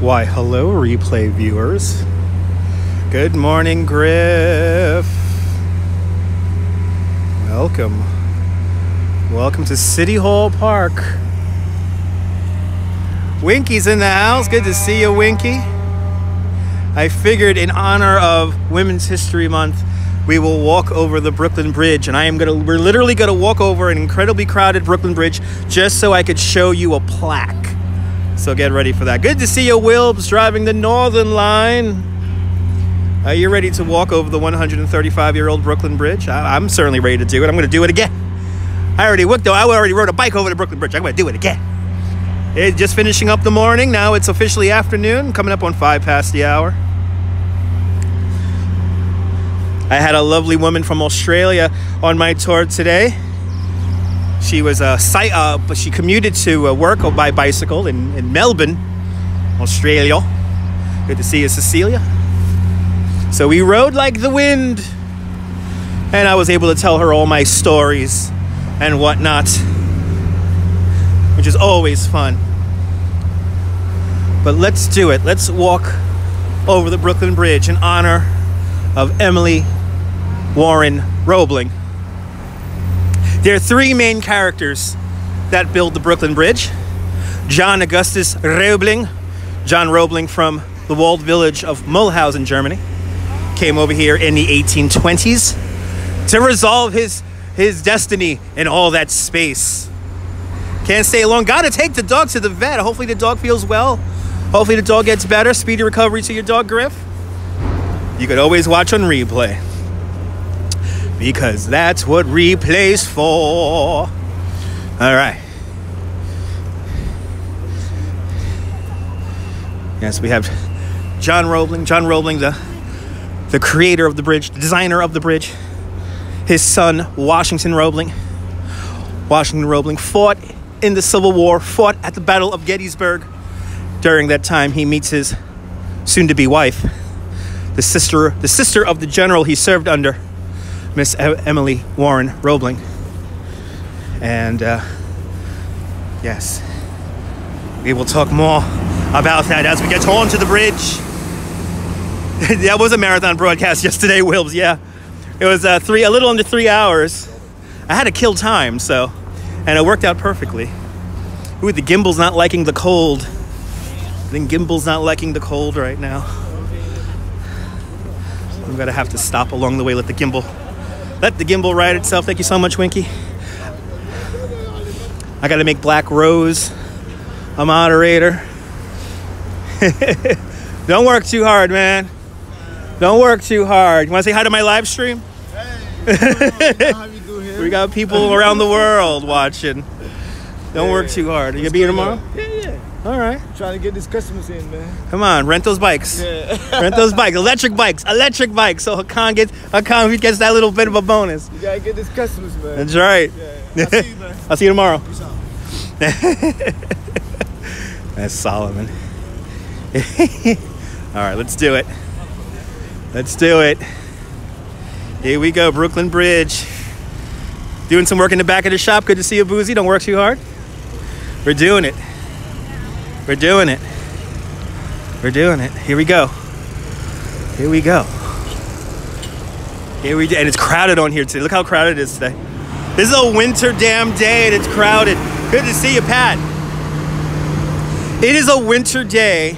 Why, hello, replay viewers. Good morning, Griff. Welcome. Welcome to City Hall Park. Winky's in the house. Good to see you, Winky. I figured in honor of Women's History Month, we will walk over the Brooklyn Bridge, and we're literally gonna walk over an incredibly crowded Brooklyn Bridge just so I could show you a plaque. So get ready for that. Good to see you, Wilbs, driving the Northern Line. Are you ready to walk over the 135-year-old Brooklyn Bridge? I'm certainly ready to do it. I'm gonna do it again. I already rode a bike over the Brooklyn Bridge. I'm gonna do it again. It's just finishing up the morning. Now it's officially afternoon, coming up on 5 past the hour. I had a lovely woman from Australia on my tour today. She was but she commuted to work by bicycle in Melbourne, Australia. Good to see you, Cecilia. So we rode like the wind, and I was able to tell her all my stories and whatnot, which is always fun. But let's do it. Let's walk over the Brooklyn Bridge in honor of Emily Warren Roebling. There are 3 main characters that build the Brooklyn Bridge. John Augustus Roebling. John Roebling from the walled village of Mulhausen, Germany. Came over here in the 1820s to resolve his destiny in all that space. Can't stay long. Gotta take the dog to the vet. Hopefully the dog feels well. Hopefully the dog gets better. Speedy recovery to your dog, Griff. You could always watch on replay, because that's what replay's for. All right. Yes, we have John Roebling. John Roebling, the creator of the bridge, the designer of the bridge. His son, Washington Roebling. Washington Roebling fought in the Civil War, fought at the Battle of Gettysburg. During that time, he meets his soon-to-be wife, the sister of the general he served under, Miss Emily Warren Roebling. And yes, we will talk more about that as we get onto the bridge. That was a marathon broadcast yesterday, Wilbs. Yeah, it was a little under 3 hours. I had to kill time, and it worked out perfectly. Ooh, the gimbal's not liking the cold. I think gimbal's not liking the cold right now. I'm gonna have to stop along the way. Let the gimbal ride itself. Thank you so much, Winky. I gotta make Black Rose a moderator. Don't work too hard, man. Don't work too hard. You wanna say hi to my live stream? Hey, we got people around the world watching. Don't work too hard. Are you gonna be here tomorrow? Yeah. All right. Trying to get these customers in, man. Come on, rent those bikes. Yeah. Rent those bikes. Electric bikes. So Hakan gets that little bit of a bonus. You gotta get these customers, man. That's right. Yeah. I'll see you, man. I'll see you tomorrow. Peace out. That's Solomon. All right, let's do it. Let's do it. Here we go, Brooklyn Bridge. Doing some work in the back of the shop. Good to see you, Boozy. Don't work too hard. We're doing it. We're doing it. We're doing it. Here we go. Here we go. And it's crowded on here today. Look how crowded it is today. This is a winter damn day and it's crowded. Good to see you, Pat. It is a winter day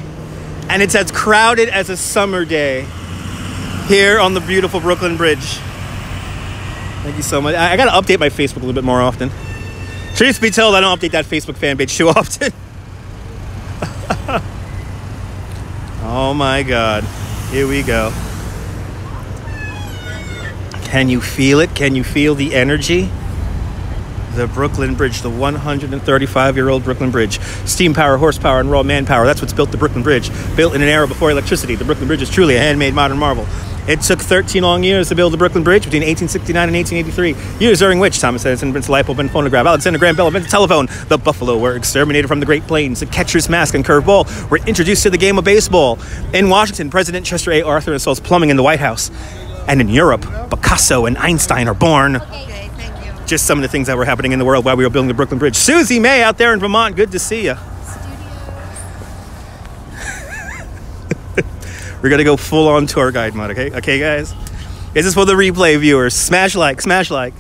and it's as crowded as a summer day here on the beautiful Brooklyn Bridge. Thank you so much. I gotta update my Facebook a little bit more often. Truth be told, I don't update that Facebook fan page too often. Oh my God. Here we go. Can you feel it? Can you feel the energy? The Brooklyn Bridge, the 135-year-old Brooklyn Bridge. Steam power, horsepower, and raw manpower. That's what's built the Brooklyn Bridge. Built in an era before electricity, the Brooklyn Bridge is truly a handmade modern marvel. It took 13 long years to build the Brooklyn Bridge between 1869 and 1883, years during which Thomas Edison invented the light bulb and phonograph, Alexander Graham Bell invented the telephone, the buffalo were exterminated from the Great Plains, the catcher's mask and curved ball were introduced to the game of baseball. In Washington, President Chester A. Arthur installs plumbing in the White House. And in Europe, Picasso and Einstein are born. Okay, thank you. Just some of the things that were happening in the world while we were building the Brooklyn Bridge. Susie May out there in Vermont, good to see you. We're gonna go full on tour guide mode, okay? Okay, guys? This is for the replay viewers. Smash like, smash like.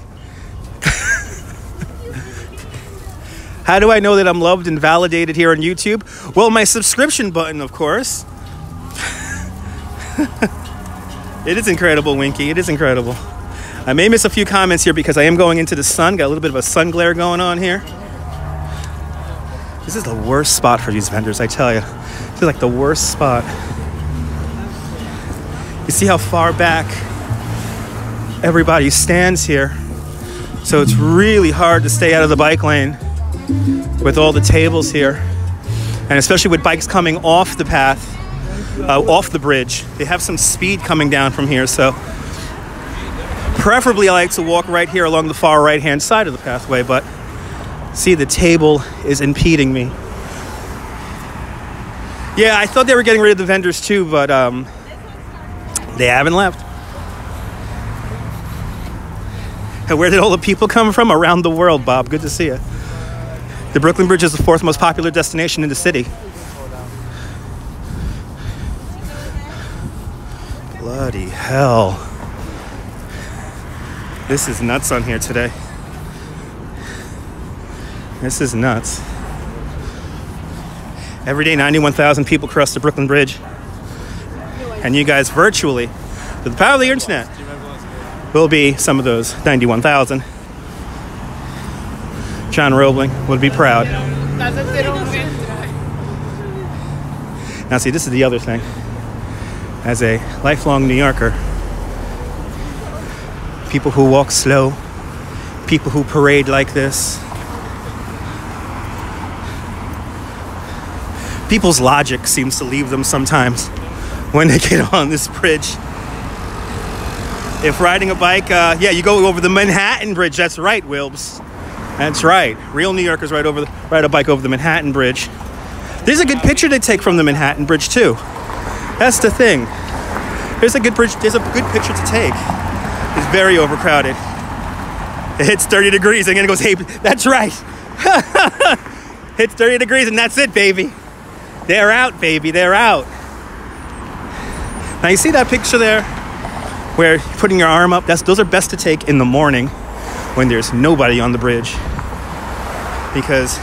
How do I know that I'm loved and validated here on YouTube? Well, my subscription button, of course. It is incredible, Winky. It is incredible. I may miss a few comments here because I am going into the sun. Got a little bit of a sun glare going on here. This is the worst spot for these vendors, I tell you. This is like the worst spot. You see how far back everybody stands here. So it's really hard to stay out of the bike lane with all the tables here. And especially with bikes coming off the path, off the bridge. They have some speed coming down from here, so preferably I like to walk right here along the far right-hand side of the pathway, but see, the table is impeding me. Yeah, I thought they were getting rid of the vendors too, but they haven't left. And where did all the people come from? Around the world, Bob. Good to see you. The Brooklyn Bridge is the 4th most popular destination in the city. Bloody hell. This is nuts on here today. This is nuts. Every day, 91,000 people cross the Brooklyn Bridge. And you guys virtually, with the power of the internet, will be some of those 91,000. John Roebling would be proud. Now see, this is the other thing. As a lifelong New Yorker, people who walk slow, people who parade like this, people's logic seems to leave them sometimes when they get on this bridge. If riding a bike, yeah, you go over the Manhattan Bridge. That's right, Wilbs. That's right. Real New Yorkers ride a bike over the Manhattan Bridge. There's a good picture to take from the Manhattan Bridge too. That's the thing. There's a good picture to take. It's very overcrowded. It hits 30 degrees and then it goes, hey, that's right. Hits 30 degrees and that's it, baby. They're out, baby. They're out. Now you see that picture there where you're putting your arm up? Those are best to take in the morning when there's nobody on the bridge. Because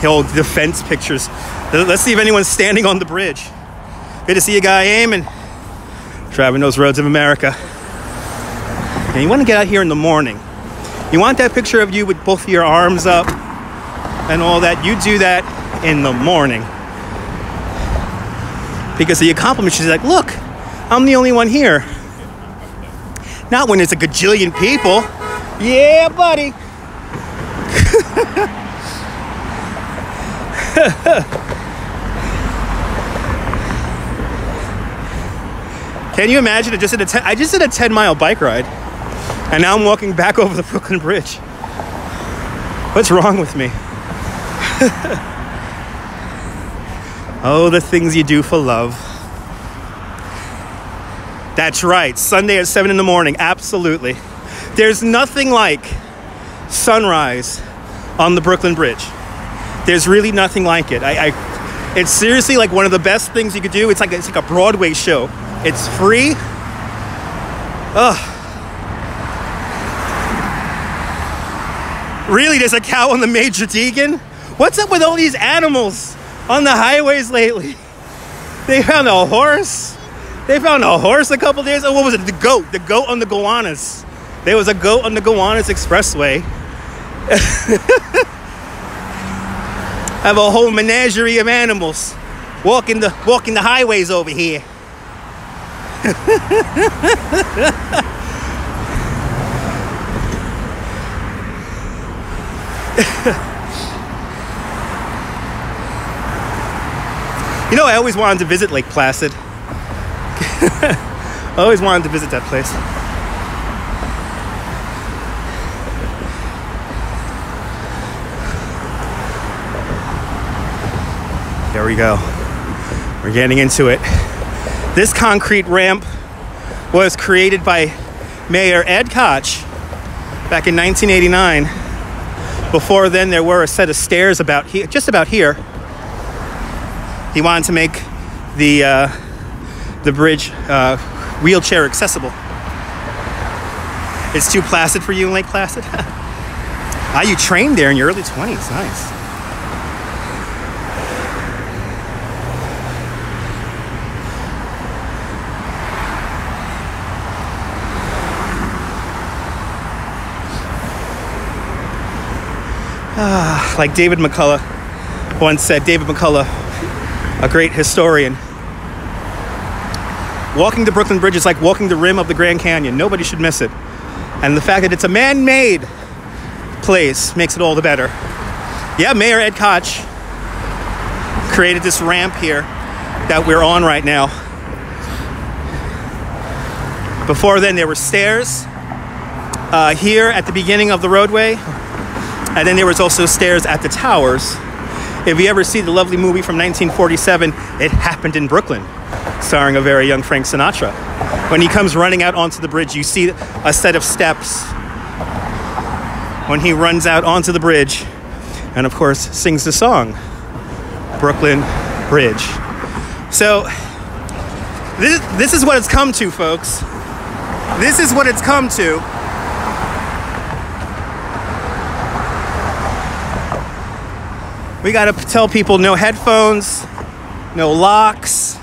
the fence pictures. Let's see if anyone's standing on the bridge. Good to see a guy aiming. Driving those roads of America. And you want to get out here in the morning. You want that picture of you with both your arms up and all that. You do that in the morning. Because the accomplishment is like, look, I'm the only one here. Not when there's a gajillion people. Yeah, buddy. Can you imagine? I just did a 10-mile bike ride, and now I'm walking back over the Brooklyn Bridge. What's wrong with me? Oh, the things you do for love. That's right, Sunday at 7 in the morning, absolutely. There's nothing like sunrise on the Brooklyn Bridge. There's really nothing like it. It's seriously like one of the best things you could do. It's like a Broadway show. It's free. Ugh. Really, there's a cow on the Major Deegan? What's up with all these animals on the highways lately? They found a horse. They found a horse a couple days ago. What was it? The goat. The goat on the Gowanus. There was a goat on the Gowanus Expressway. Have a whole menagerie of animals walking the highways over here. You know, I always wanted to visit Lake Placid. I always wanted to visit that place. There we go. We're getting into it. This concrete ramp was created by Mayor Ed Koch back in 1989. Before then, there were a set of stairs just about here. He wanted to make the bridge wheelchair accessible. It's too placid for you in Lake Placid? Ah, you trained there in your early 20s. Nice. Like David McCullough once said, David McCullough, a great historian, walking the Brooklyn Bridge is like walking the rim of the Grand Canyon. Nobody should miss it. And the fact that it's a man-made place makes it all the better. Yeah, Mayor Ed Koch created this ramp here that we're on right now. Before then, there were stairs here at the beginning of the roadway. And then there was also stairs at the towers. If you ever see the lovely movie from 1947, It Happened in Brooklyn, starring a very young Frank Sinatra. When he comes running out onto the bridge, you see a set of steps when he runs out onto the bridge and, of course, sings the song, Brooklyn Bridge. So this is what it's come to, folks. This is what it's come to. We gotta tell people no headphones, no locks.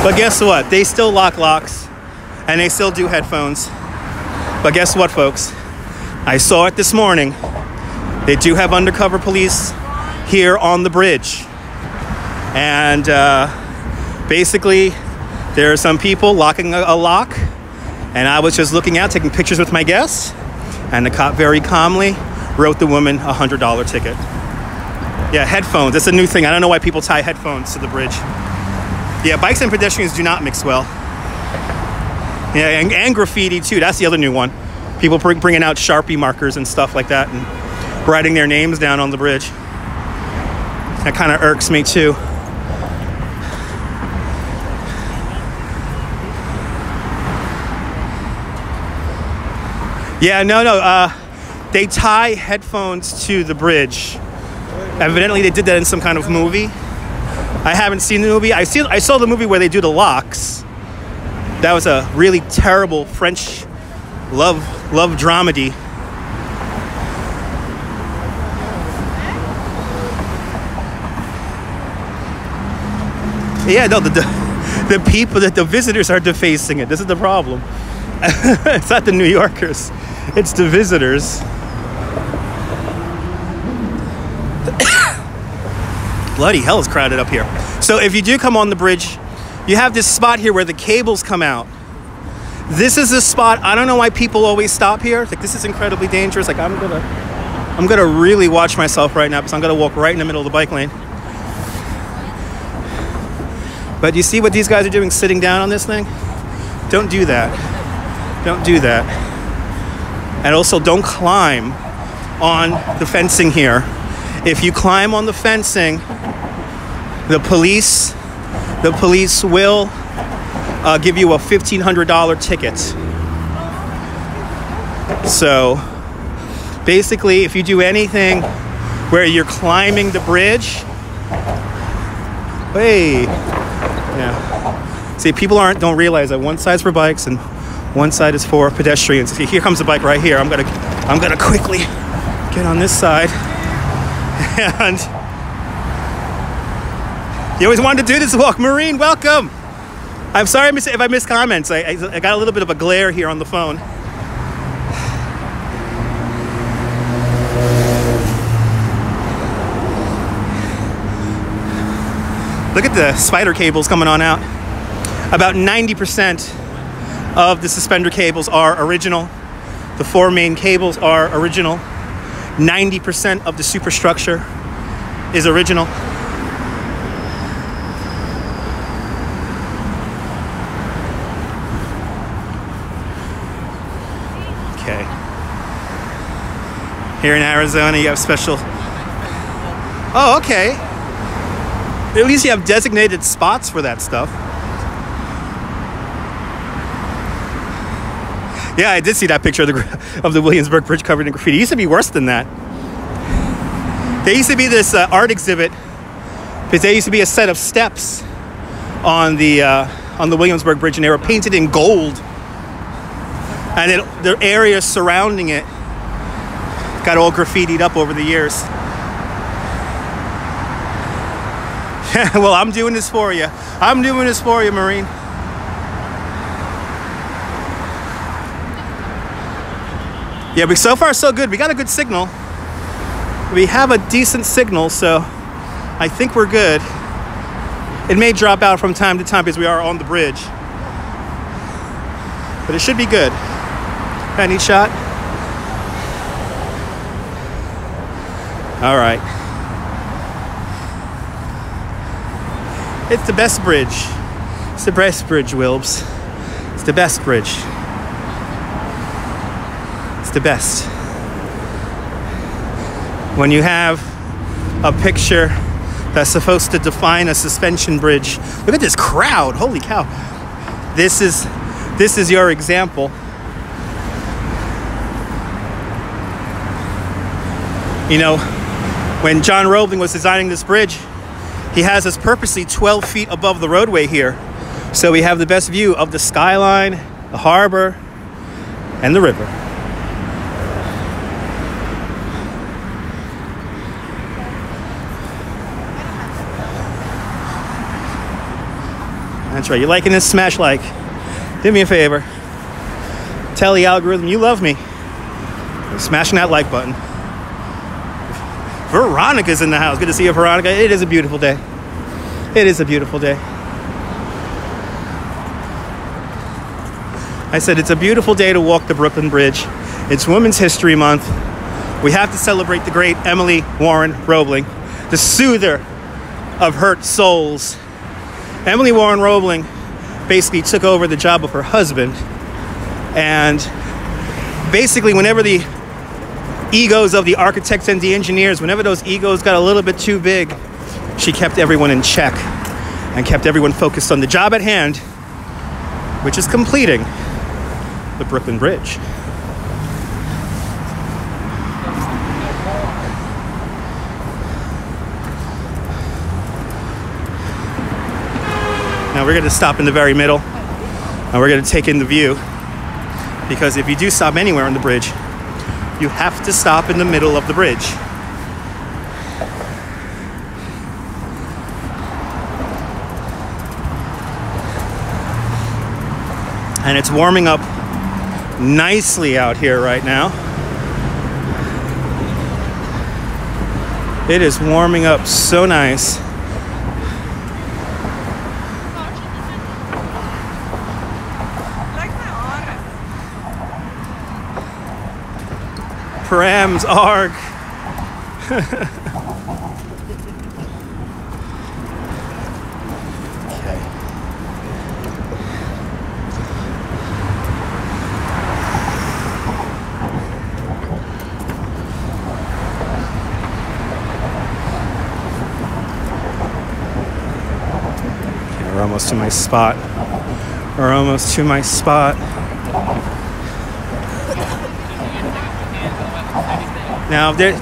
But guess what? They still lock locks and they still do headphones. But guess what, folks? I saw it this morning. They do have undercover police here on the bridge. And basically, there are some people locking a lock. And I was just looking out, taking pictures with my guests. And the cop very calmly wrote the woman a $100 ticket. Yeah, headphones. That's a new thing. I don't know why people tie headphones to the bridge. Yeah, bikes and pedestrians do not mix well. Yeah, and graffiti too. That's the other new one. People bringing out Sharpie markers and stuff like that and writing their names down on the bridge. That kind of irks me too. Yeah, no. They tie headphones to the bridge. Evidently, they did that in some kind of movie. I haven't seen the movie. I saw the movie where they do the locks. That was a really terrible French love dramedy. Yeah, no, the people, the visitors are defacing it. This is the problem. It's not the New Yorkers. It's the visitors. Bloody hell, it's crowded up here. So if you do come on the bridge, you have this spot here where the cables come out. This is the spot. I don't know why people always stop here. Like, this is incredibly dangerous. Like, I'm gonna really watch myself right now because I'm gonna walk right in the middle of the bike lane. But you see what these guys are doing, sitting down on this thing? Don't do that. Don't do that. And also, don't climb on the fencing here. If you climb on the fencing, the police will give you a $1,500 ticket. So basically, if you do anything where you're climbing the bridge, hey, yeah. See, people don't realize that one side's for bikes and one side is for pedestrians. See, here comes a bike right here. I'm gonna quickly get on this side. And you always wanted to do this walk. Maureen, welcome. I'm sorry if I missed comments. I got a little bit of a glare here on the phone. Look at the spider cables coming on out. About 90% of the suspender cables are original. The 4 main cables are original. 90% of the superstructure is original. Okay. Here in Arizona, you have special... Oh, okay. At least you have designated spots for that stuff. Yeah, I did see that picture of the Williamsburg Bridge covered in graffiti. It used to be worse than that. There used to be this art exhibit Because there used to be a set of steps on the Williamsburg Bridge, and they were painted in gold. And the area surrounding it got all graffitied up over the years. Well, I'm doing this for you. I'm doing this for you, Marine. Yeah, but so far so good. We got a good signal. We have a decent signal, so I think we're good. It may drop out from time to time because we are on the bridge, but it should be good. Got a neat shot? All right. It's the best bridge. It's the best bridge, Wilbs. It's the best bridge. It's the best. When you have a picture that's supposed to define a suspension bridge. Look at this crowd. Holy cow. This is your example. You know, when John Roebling was designing this bridge, he has us purposely 12 feet above the roadway here. So we have the best view of the skyline, the harbor, and the river. That's right. You liking this? Smash like. Do me a favor. Tell the algorithm you love me. Smashing that like button. Veronica's in the house. Good to see you, Veronica. It is a beautiful day. It is a beautiful day. I said it's a beautiful day to walk the Brooklyn Bridge. It's Women's History Month. We have to celebrate the great Emily Warren Roebling, the soother of hurt souls. Emily Warren Roebling basically took over the job of her husband, and basically whenever the egos of the architects and the engineers, whenever those egos got a little bit too big, she kept everyone in check and kept everyone focused on the job at hand, which is completing the Brooklyn Bridge. Now we're going to stop in the very middle, and we're going to take in the view, because if you do stop anywhere on the bridge, you have to stop in the middle of the bridge. And it's warming up nicely out here right now. It is warming up so nice. Params, arg. We're almost to my spot. We're almost to my spot.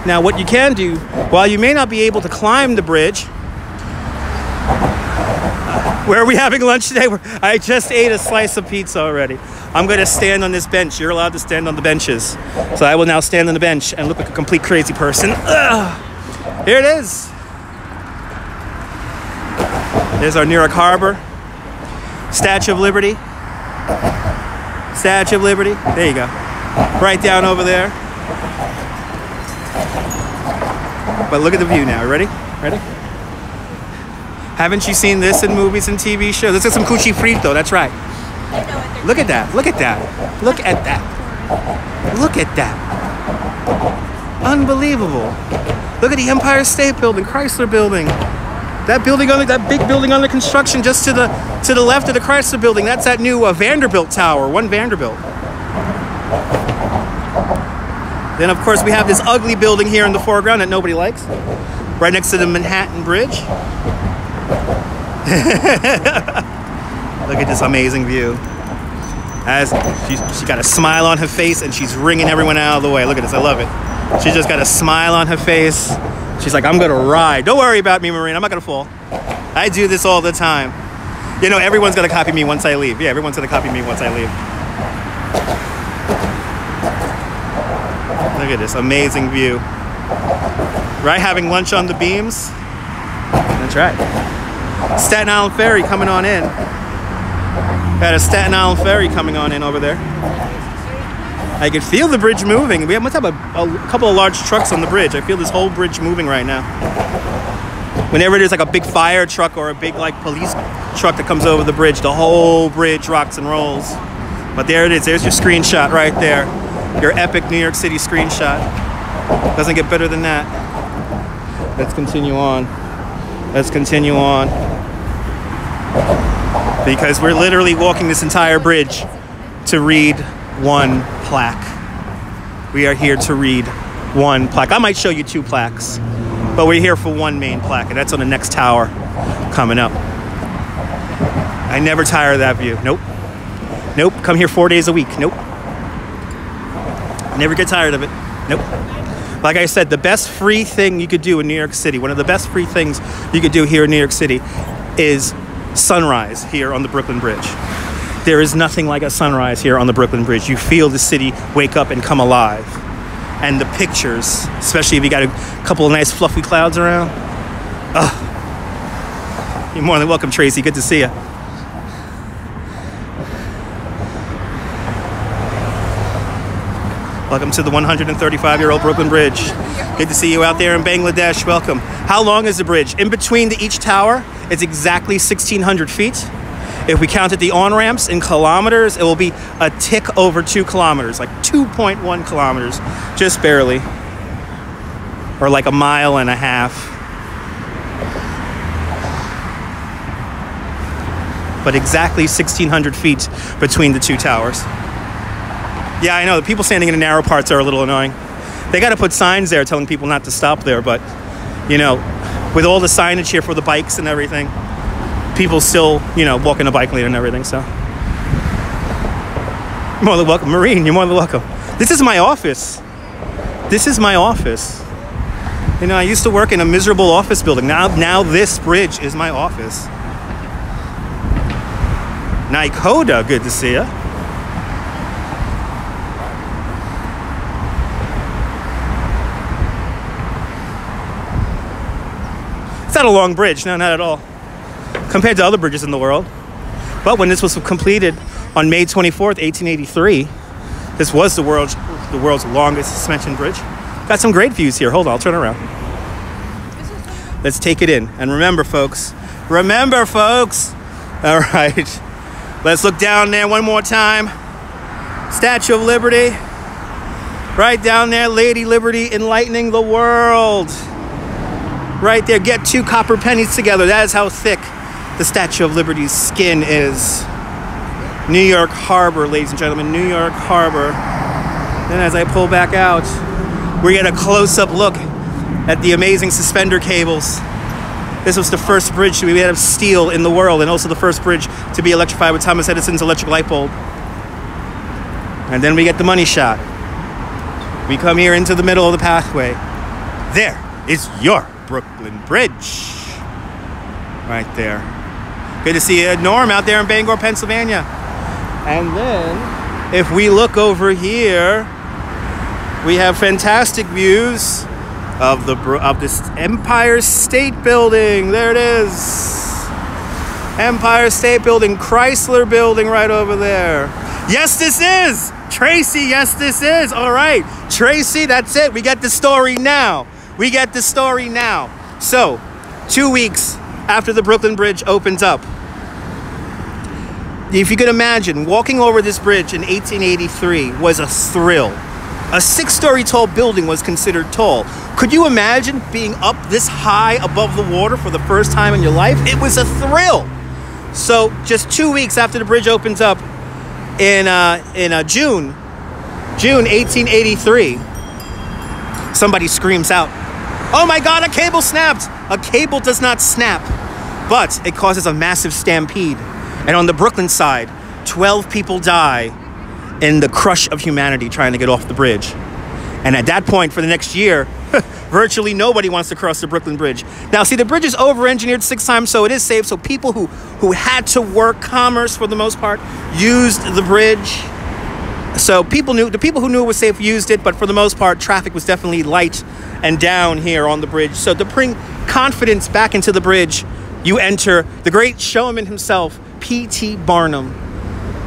Now what you can do, while you may not be able to climb the bridge, where are we having lunch today? I just ate a slice of pizza already. I'm going to stand on this bench. You're allowed to stand on the benches. So I will now stand on the bench and look like a complete crazy person. Ugh. Here it is. There's our New York Harbor. Statue of Liberty. Statue of Liberty. There you go. Right down over there. But look at the view now. Ready? Ready? Haven't you seen this in movies and TV shows? Let's get some cuchi frito. That's right. Look at that. Look at that. Look at that. Look at that. Unbelievable. Look at the Empire State Building, Chrysler Building. That building under that big building under construction just to the left of the Chrysler Building. That's that new Vanderbilt Tower, One Vanderbilt. Then, of course, we have this ugly building here in the foreground that nobody likes, right next to the Manhattan Bridge. Look at this amazing view. As she got a smile on her face and she's ringing everyone out of the way. Look at this, I love it. She just got a smile on her face. She's like, I'm gonna ride. Don't worry about me, Marine. I'm not gonna fall. I do this all the time. You know, everyone's gonna copy me once I leave. Yeah, everyone's gonna copy me once I leave. Look at this amazing view. Right, having lunch on the beams. That's right. Staten Island Ferry coming on in. Got a Staten Island Ferry coming on in over there. I can feel the bridge moving. We must have a couple of large trucks on the bridge. I feel this whole bridge moving right now. Whenever there's like a big fire truck or a big like police truck that comes over the bridge, the whole bridge rocks and rolls. But there it is. There's your screenshot right there. Your epic New York City screenshot. Doesn't get better than that. Let's continue on. Let's continue on. Because we're literally walking this entire bridge to read one plaque. We are here to read one plaque. I might show you two plaques, but we're here for one main plaque, and that's on the next tower coming up. I never tire of that view. Nope. Nope. Come here 4 days a week. Nope. Never get tired of it. Nope. Like I said, the best free thing you could do in New York City, one of the best free things you could do here in New York City is sunrise here on the Brooklyn Bridge. There is nothing like a sunrise here on the Brooklyn Bridge. You feel the city wake up and come alive. And the pictures, especially if you got a couple of nice fluffy clouds around. You're more than welcome, Tracy. Good to see you. Welcome to the 135-year-old Brooklyn Bridge. Good to see you out there in Bangladesh. Welcome. How long is the bridge? In between each tower, it's exactly 1,600 feet. If we counted the on-ramps in kilometers, it will be a tick over 2 kilometers, like 2.1 kilometers, just barely. Or like a mile and a half. But exactly 1,600 feet between the two towers. Yeah, I know, the people standing in the narrow parts are a little annoying. They got to put signs there telling people not to stop there, but, you know, with all the signage here for the bikes and everything, people still, you know, walk in the bike lane and everything, so. You're more than welcome. Marine, you're more than welcome. This is my office. This is my office. You know, I used to work in a miserable office building. Now this bridge is my office. Nikoda, good to see you. It's not a long bridge, no, not at all, compared to other bridges in the world. But when this was completed on May 24th, 1883, this was the world's longest suspension bridge. Got some great views here. Hold on, I'll turn around. Let's take it in. And remember, folks. All right, let's look down there one more time. Statue of Liberty. Right down there, Lady Liberty enlightening the world. Right there, get 2 copper pennies together. That is how thick the Statue of Liberty's skin is. New York Harbor, ladies and gentlemen, New York Harbor. Then as I pull back out, we get a close-up look at the amazing suspender cables. This was the first bridge to be made of steel in the world, and also the first bridge to be electrified with Thomas Edison's electric light bulb. And then we get the money shot. We come here into the middle of the pathway. There is your Brooklyn Bridge. Right there. Good to see you, Norm, out there in Bangor, Pennsylvania. And then, if we look over here, we have fantastic views of this Empire State Building. There it is. Empire State Building, Chrysler Building right over there. Yes, this is. Tracy, yes, this is. All right. Tracy, that's it. We get the story now. We get the story now. So, 2 weeks after the Brooklyn Bridge opens up, if you could imagine, walking over this bridge in 1883 was a thrill. A 6-story tall building was considered tall. Could you imagine being up this high above the water for the first time in your life? It was a thrill. So, just 2 weeks after the bridge opens up in June 1883, somebody screams out, "Oh my God, a cable snapped!" A cable does not snap, but it causes a massive stampede. And on the Brooklyn side, 12 people die in the crush of humanity trying to get off the bridge. And at that point, for the next year, virtually nobody wants to cross the Brooklyn Bridge. Now, see, the bridge is over-engineered 6 times, so it is safe. So people who had to work commerce for the most part used the bridge. So the people who knew it was safe used it, but for the most part, traffic was definitely light and down here on the bridge. So to bring confidence back into the bridge, you enter the great showman himself, P.T. Barnum.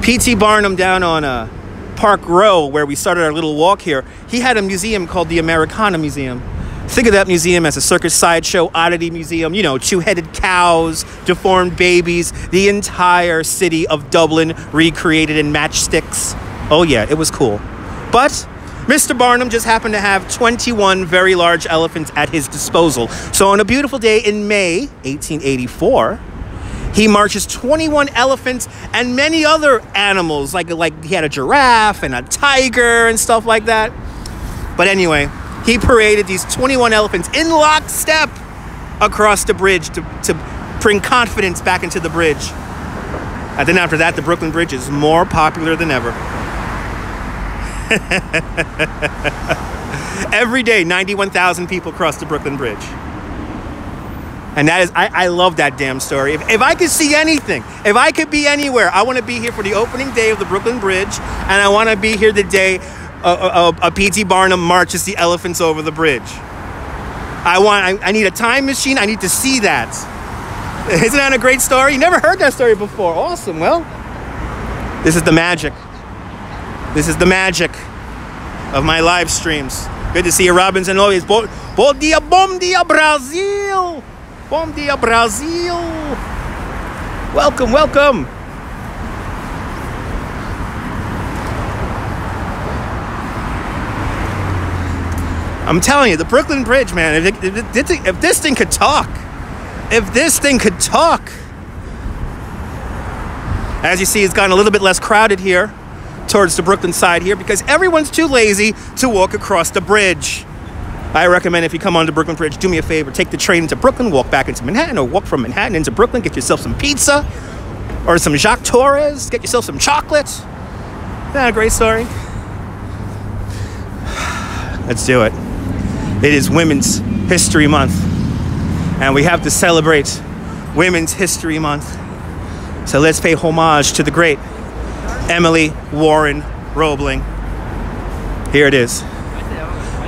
P.T. Barnum down on Park Row, where we started our little walk here, he had a museum called the Americana Museum. Think of that museum as a circus sideshow oddity museum. You know, 2-headed cows, deformed babies, the entire city of Dublin recreated in matchsticks. Oh yeah, it was cool. But Mr. Barnum just happened to have 21 very large elephants at his disposal. So on a beautiful day in May 1884, he marches 21 elephants and many other animals, like he had a giraffe and a tiger and stuff like that. But anyway, he paraded these 21 elephants in lockstep across the bridge to bring confidence back into the bridge. And then after that, the Brooklyn Bridge is more popular than ever. Every day, 91,000 people cross the Brooklyn Bridge. And that is, I love that damn story. If I could see anything, if I could be anywhere, I want to be here for the opening day of the Brooklyn Bridge, and I want to be here the day a P.T. Barnum marches the elephants over the bridge. I need a time machine. I need to see that. Isn't that a great story? You never heard that story before. Awesome. Well, this is the magic. This is the magic of my live streams. Good to see you, Robinson. Always. Bom dia, Brazil. Bom dia, Brazil. Welcome, welcome. I'm telling you, the Brooklyn Bridge, man, if this thing could talk, As you see, it's gotten a little bit less crowded here towards the Brooklyn side here because everyone's too lazy to walk across the bridge. I recommend if you come on the Brooklyn Bridge, do me a favor, take the train into Brooklyn, walk back into Manhattan, or walk from Manhattan into Brooklyn, get yourself some pizza or some Jacques Torres, get yourself some chocolate. Isn't that a great story? Let's do it. It is Women's History Month, and we have to celebrate Women's History Month. So let's pay homage to the great Emily Warren Roebling. Here it is.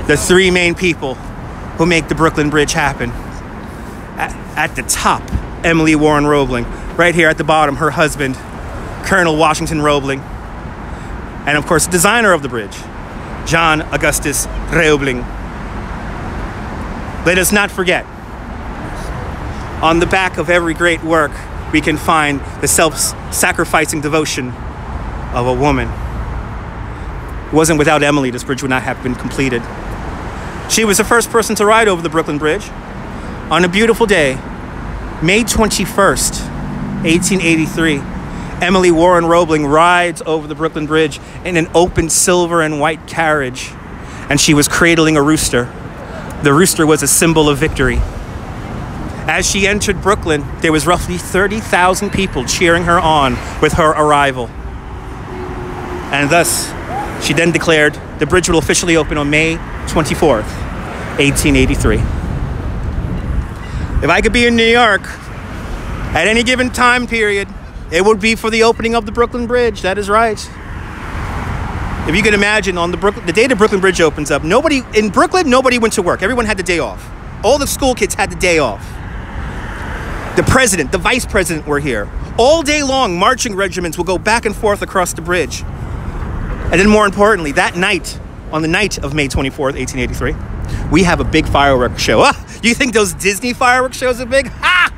The 3 main people who make the Brooklyn Bridge happen. At the top, Emily Warren Roebling. Right here at the bottom, her husband, Colonel Washington Roebling. And of course, the designer of the bridge, John Augustus Roebling. Let us not forget, on the back of every great work, we can find the self-sacrificing devotion of a woman. It wasn't without Emily this bridge would not have been completed. She was the first person to ride over the Brooklyn Bridge on a beautiful day, May 21st, 1883. Emily Warren Roebling rides over the Brooklyn Bridge in an open silver and white carriage, and she was cradling a rooster. The rooster was a symbol of victory. As she entered Brooklyn, there was roughly 30,000 people cheering her on with her arrival. And thus, she then declared the bridge will officially open on May 24th, 1883. If I could be in New York at any given time period, it would be for the opening of the Brooklyn Bridge. That is right. If you can imagine, on the day the Brooklyn Bridge opens up, nobody went to work. Everyone had the day off. All the school kids had the day off. The president, the vice president were here. All day long, marching regiments will go back and forth across the bridge. And then more importantly, that night, on the night of May 24th, 1883, we have a big fireworks show. You think those Disney fireworks shows are big? Ha!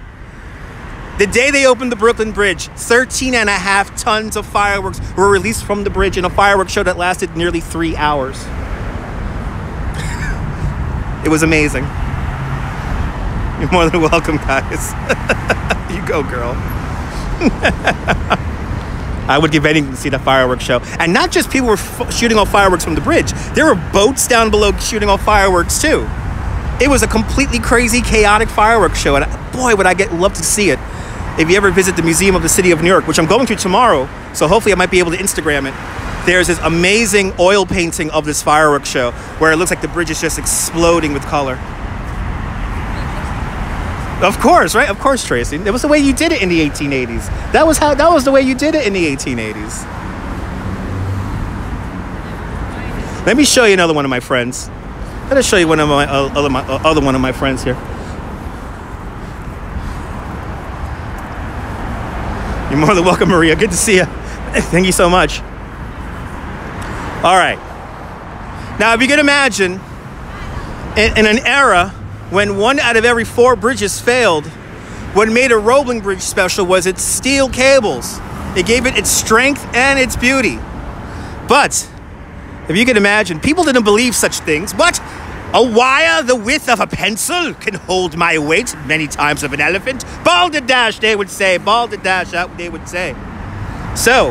The day they opened the Brooklyn Bridge, 13.5 tons of fireworks were released from the bridge in a fireworks show that lasted nearly 3 hours. It was amazing. You're more than welcome, guys. You go, girl. I would give anything to see the fireworks show. And not just people were shooting off fireworks from the bridge. There were boats down below shooting off fireworks, too. It was a completely crazy, chaotic fireworks show. And boy, would I love to see it. If you ever visit the Museum of the City of New York, which I'm going to tomorrow, so hopefully I might be able to Instagram it. there's this amazing oil painting of this fireworks show where it looks like the bridge is just exploding with color. Of course, right? Of course, Tracy. It was the way you did it in the 1880s. That was the way you did it in the 1880s. Let me show you another one of my friends. Let me show you one of my other one of my friends here. You're more than welcome, Maria. Good to see you. Thank you so much. All right. Now, if you can imagine, in an era when 1 out of every 4 bridges failed, what made a Roebling Bridge special was its steel cables. It gave it its strength and its beauty. But if you can imagine, people didn't believe such things. What? A wire the width of a pencil can hold my weight many times of an elephant? Balderdash, they would say. Balderdash, they would say. So,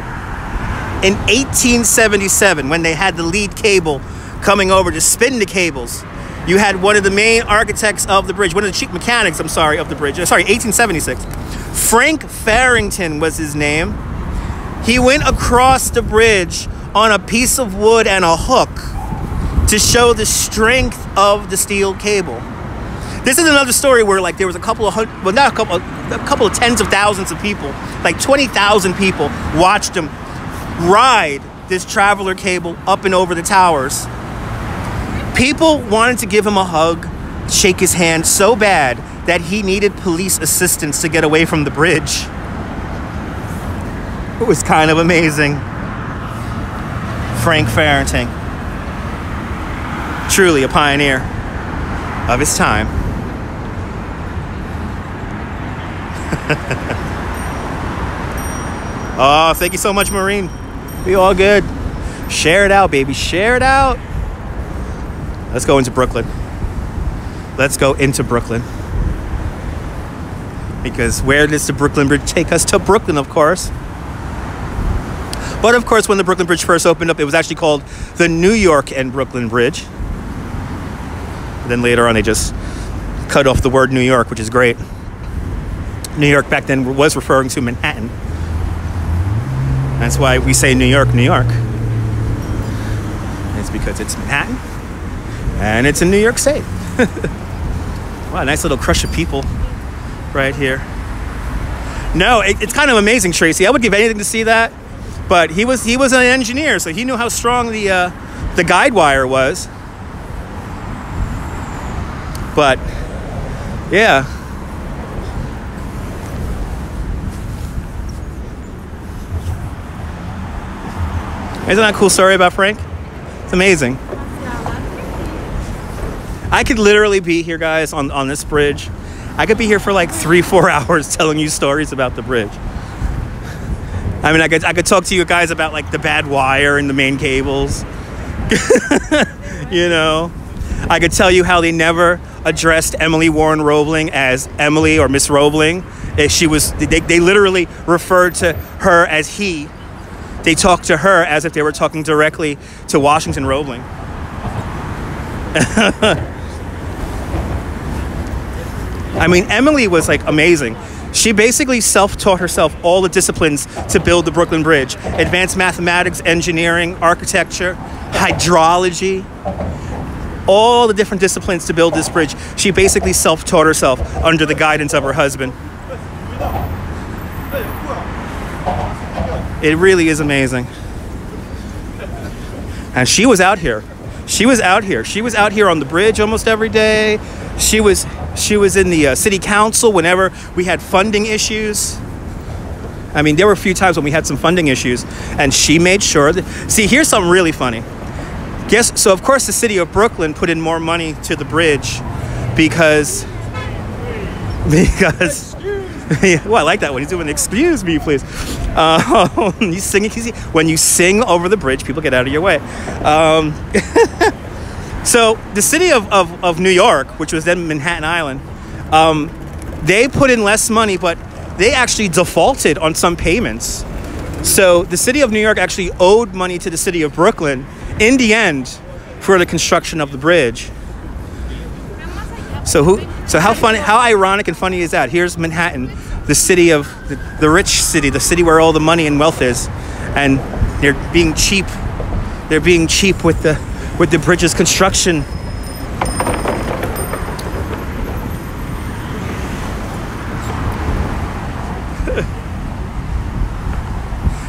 in 1877, when they had the lead cable coming over to spin the cables, you had one of the main architects of the bridge, one of the chief mechanics, of the bridge. Sorry, 1876. Frank Farrington was his name. He went across the bridge on a piece of wood and a hook to show the strength of the steel cable. This is another story where like there was a couple of tens of thousands of people, like 20,000 people watched him ride this traveler cable up and over the towers. People wanted to give him a hug, shake his hand so bad that he needed police assistance to get away from the bridge. It was kind of amazing. Frank Farrington. Truly a pioneer of his time. Oh, thank you so much, Maureen. We all good. Share it out, baby. Share it out. Let's go into Brooklyn. Let's go into Brooklyn. Because where does the Brooklyn Bridge take us? To Brooklyn, of course. But of course, when the Brooklyn Bridge first opened up, it was actually called the New York and Brooklyn Bridge. Then later on, they just cut off the word New York, which is great. New York back then was referring to Manhattan. That's why we say New York, New York. It's because it's Manhattan and it's in New York State. Wow, nice little crush of people right here. No, it's kind of amazing, Tracy. I would give anything to see that. But he was an engineer, so he knew how strong the guide wire was. But yeah. Isn't that a cool story about Frank? It's amazing. I could literally be here, guys, on this bridge. I could be here for like 3-4 hours telling you stories about the bridge. I mean, I could talk to you guys about like the bad wire and the main cables. You know, I could tell you how they never addressed Emily Warren Roebling as Emily or Miss Roebling. They literally referred to her as he. They talked to her as if they were talking directly to Washington Roebling. I mean, Emily was like amazing. She basically self-taught herself all the disciplines to build the Brooklyn Bridge. Advanced mathematics, engineering, architecture, hydrology, all the different disciplines to build this bridge. She basically self-taught herself under the guidance of her husband. It really is amazing. And she was out here. She was out here on the bridge almost every day. She was in the city council whenever we had funding issues. I mean, there were a few times when we had some funding issues, and she made sure that... See, here's something really funny. So of course the city of Brooklyn put in more money to the bridge because well, I like that one. He's doing excuse me, please. You sing, when you sing over the bridge, people get out of your way. So the city of New York, which was then Manhattan Island, they put in less money, but they actually defaulted on some payments. So the city of New York actually owed money to the city of Brooklyn in the end for the construction of the bridge. So how funny, how ironic and funny is that? Here's Manhattan, the city of the rich city, the city where all the money and wealth is, and they're being cheap They're being cheap with the bridge's construction.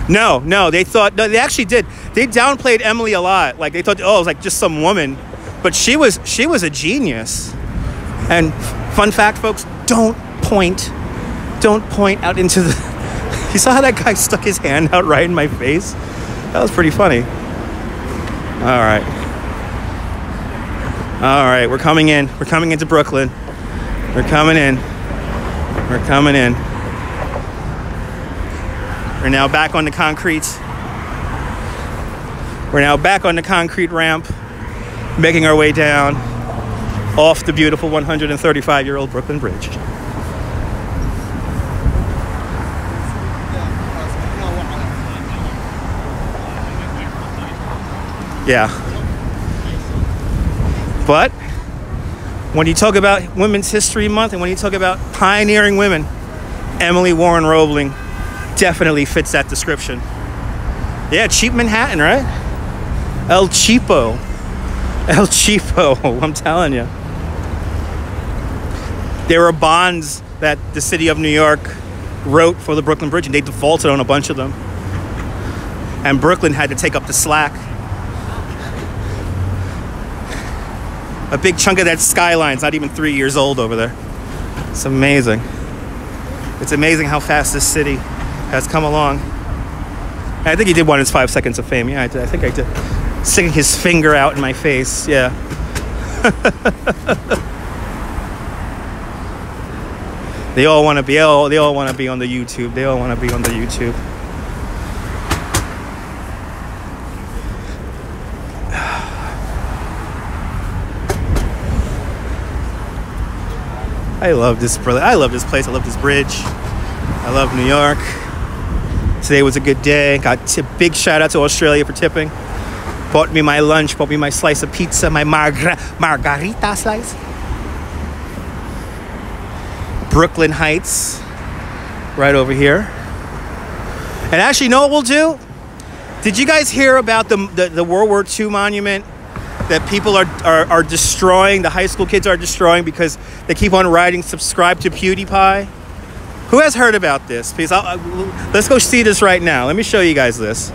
No, they thought, no, they actually did. They downplayed Emily a lot. Like they thought, oh, it was like just some woman, but she was a genius. And fun fact, folks, don't point out into the. You saw how that guy stuck his hand out right in my face? That was pretty funny. All right, we're coming in. We're coming into Brooklyn. We're coming in. We're now back on the concrete. We're now back on the concrete ramp, making our way down off the beautiful 135-year-old Brooklyn Bridge. Yeah. But when you talk about Women's History Month and when you talk about pioneering women, Emily Warren Roebling definitely fits that description. Yeah, cheap Manhattan, right? El Cheapo, I'm telling you. There were bonds that the city of New York wrote for the Brooklyn Bridge, and they defaulted on a bunch of them. And Brooklyn had to take up the slack. A big chunk of that skyline's not even 3 years old over there. It's amazing. It's amazing how fast this city has come along. I think he did one of his 5 seconds of fame. Yeah, I did. I think I did. Sticking his finger out in my face. Yeah. They all want to be. They all want to be on the YouTube. They all want to be on the YouTube. I love this place. I love this bridge. I love New York. Today was a good day. Got a big shout out to Australia for tipping. Bought me my lunch. Bought me my slice of pizza. My margarita slice. Brooklyn Heights, right over here. And actually, you know what we'll do? Did you guys hear about the World War II monument that people are destroying? The high school kids are destroying because they keep on writing "subscribe to PewDiePie." Who has heard about this? Please, let's go see this right now. Let me show you guys this.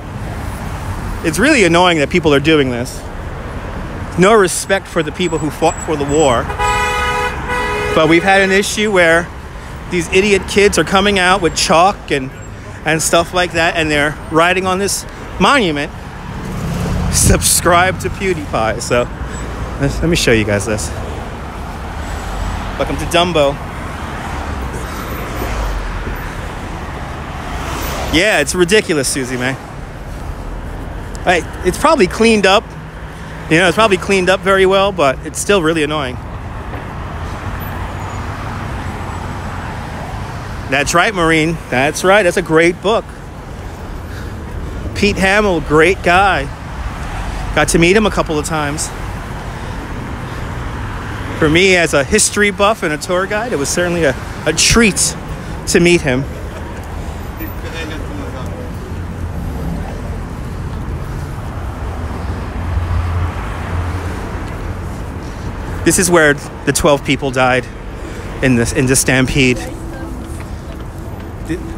It's really annoying that people are doing this. No respect for the people who fought for the war. But we've had an issue where these idiot kids are coming out with chalk and stuff like that, and they're writing on this monument, "Subscribe to PewDiePie." So let me show you guys this. Welcome to Dumbo. Yeah, it's ridiculous, Susie, man. It's probably cleaned up. You know, it's probably cleaned up very well, but it's still really annoying. That's right, Maureen. That's right. That's a great book. Pete Hamill, great guy. Got to meet him a couple of times. For me, as a history buff and a tour guide, it was certainly a treat to meet him. This is where the 12 people died in the stampede.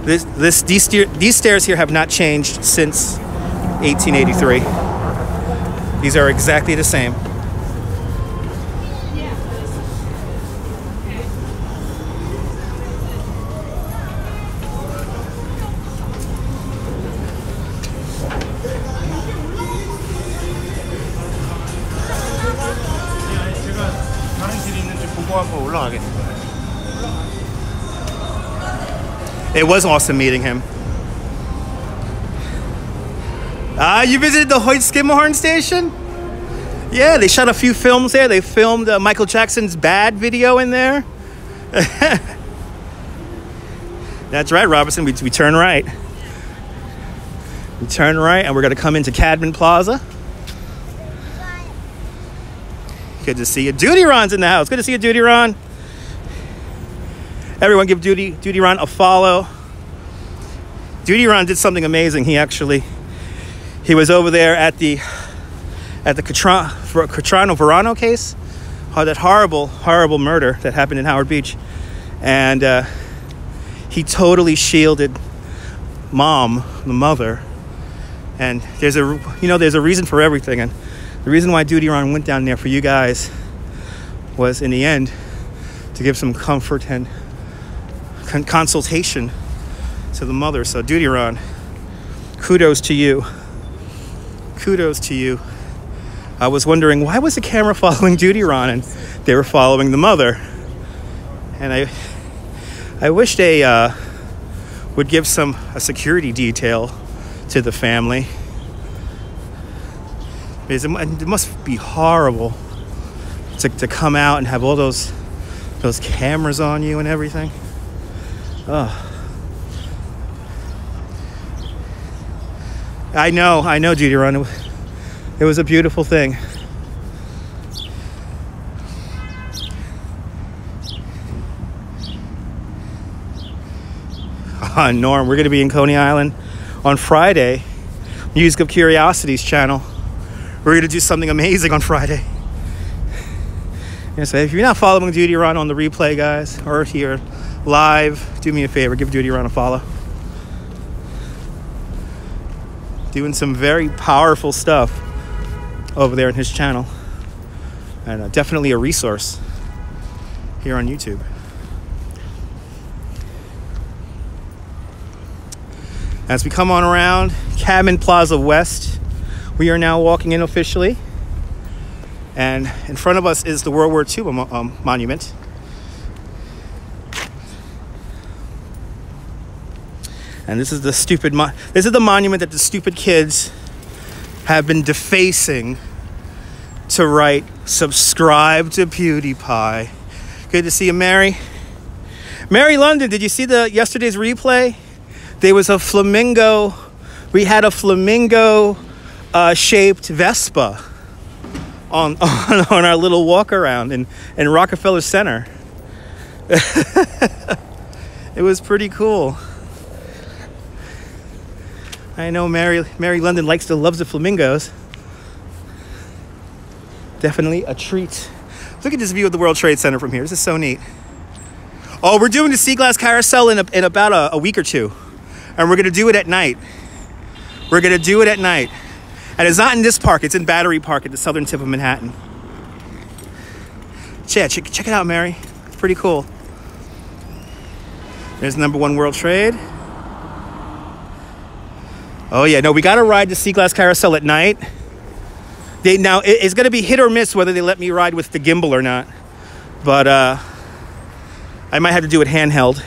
These stairs here have not changed since 1883. These are exactly the same. It was awesome meeting him. You visited the Hoyt Skimmerhorn station? Yeah, they shot a few films there. They filmed Michael Jackson's Bad video in there. That's right, Robinson. We turn right. We turn right, and we're going to come into Cadman Plaza. Good to see you. Duty Ron's in the house. Good to see you, Duty Ron. Everyone give Duty Ron a follow. Duty Ron did something amazing. He was over there at the at the Catrano Verano case, that horrible murder that happened in Howard Beach. And he totally shielded mom, the mother. And there's a reason for everything. And the reason why Duty Ron went down there for you guys was, in the end, to give some comfort and consultation to the mother. So Duty Ron, kudos to you. Kudos to you. I was wondering, why was the camera following Duty Ron? And they were following the mother. And I wish they would give a security detail to the family. Because it must be horrible to come out and have all those cameras on you and everything. Oh. I know, Duty Ron. It was a beautiful thing. Norm, we're going to be in Coney Island on Friday. Music of Curiosities channel. We're going to do something amazing on Friday. So if you're not following Duty Ron on the replay, guys, or here live, do me a favor, give Duty Ron a follow. Doing some very powerful stuff over there in his channel. And definitely a resource here on YouTube. As we come on around Cabin Plaza West, we are now walking in officially. And in front of us is the World War II monument. And this is the monument that the stupid kids have been defacing to write "Subscribe to PewDiePie." Good to see you, Mary. Mary London, did you see yesterday's replay? There was a flamingo. We had a flamingo shaped Vespa on our little walk around in Rockefeller Center. It was pretty cool. I know Mary London loves the flamingos. Definitely a treat. Look at this view of the World Trade Center from here. This is so neat. Oh, we're doing the Sea Glass Carousel in about a week or two. And we're going to do it at night. We're going to do it at night. And it's not in this park. It's in Battery Park at the southern tip of Manhattan. Check it out, Mary. It's pretty cool. There's number 1 World Trade. Oh, yeah. No, we got to ride the Sea Glass Carousel at night. Now, it's going to be hit or miss whether they let me ride with the gimbal or not. But I might have to do it handheld.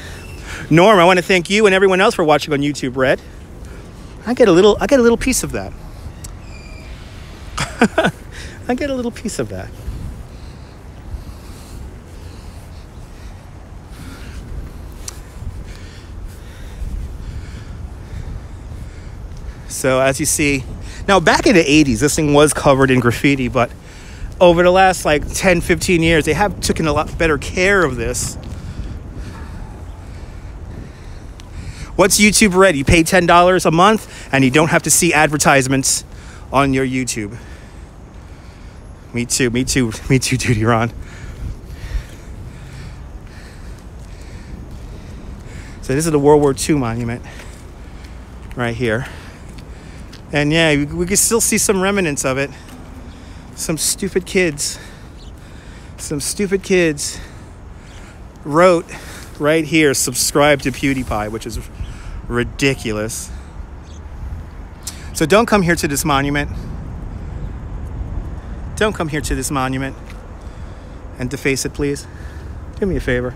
Norm, I want to thank you and everyone else for watching on YouTube Red. I get a little piece of that. I get a little piece of that. So as you see, now back in the 80s, this thing was covered in graffiti, but over the last like 10, 15 years, they have taken a lot better care of this. What's YouTube Red? You pay $10 a month and you don't have to see advertisements on your YouTube. Me too, Duty Ron. So this is the World War II monument right here. And yeah, we can still see some remnants of it. Some stupid kids wrote right here, "Subscribe to PewDiePie," which is ridiculous. So don't come here to this monument. Don't come here to this monument and deface it, please. Do me a favor.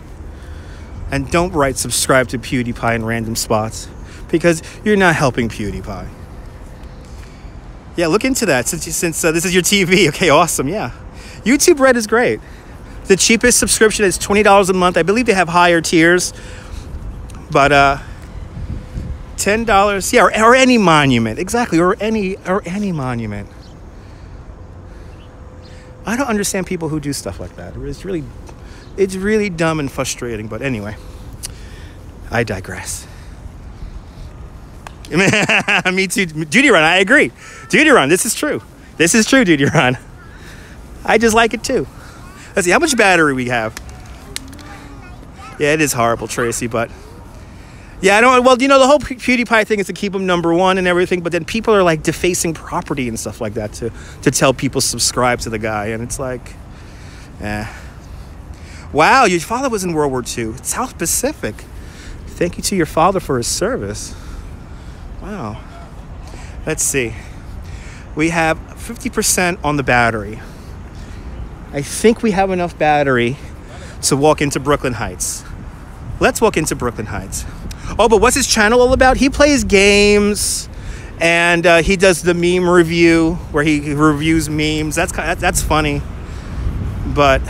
And don't write "Subscribe to PewDiePie" in random spots, because you're not helping PewDiePie. Yeah, look into that since this is your TV. Okay, awesome, yeah. YouTube Red is great. The cheapest subscription is $20 a month. I believe they have higher tiers. But $10, yeah, or any monument. Exactly, or any monument. I don't understand people who do stuff like that. It's really dumb and frustrating, but anyway. I digress. Me too. Duty Ron, I agree. Duty Ron, this is true. This is true, dude. You're on. I just like it too. Let's see how much battery we have. Yeah, it is horrible, Tracy, but yeah, I don't. Well, you know, the whole PewDiePie thing is to keep him #1 and everything, but then people are like defacing property and stuff like that to tell people subscribe to the guy, and it's like, wow, your father was in World War II, South Pacific. Thank you to your father for his service. Wow. Let's see. We have 50% on the battery. I think we have enough battery to walk into Brooklyn Heights. Let's walk into Brooklyn Heights. Oh, but what's his channel all about? He plays games, and he does the meme review where he reviews memes. That's funny, but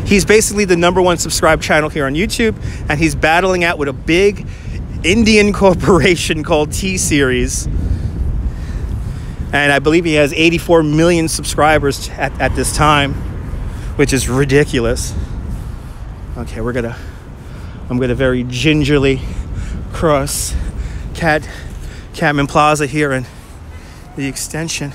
he's basically the #1 subscribed channel here on YouTube, and he's battling out with a big Indian corporation called T-Series. And I believe he has 84 million subscribers at this time, which is ridiculous. Okay, I'm gonna very gingerly cross Catman Plaza here and the extension.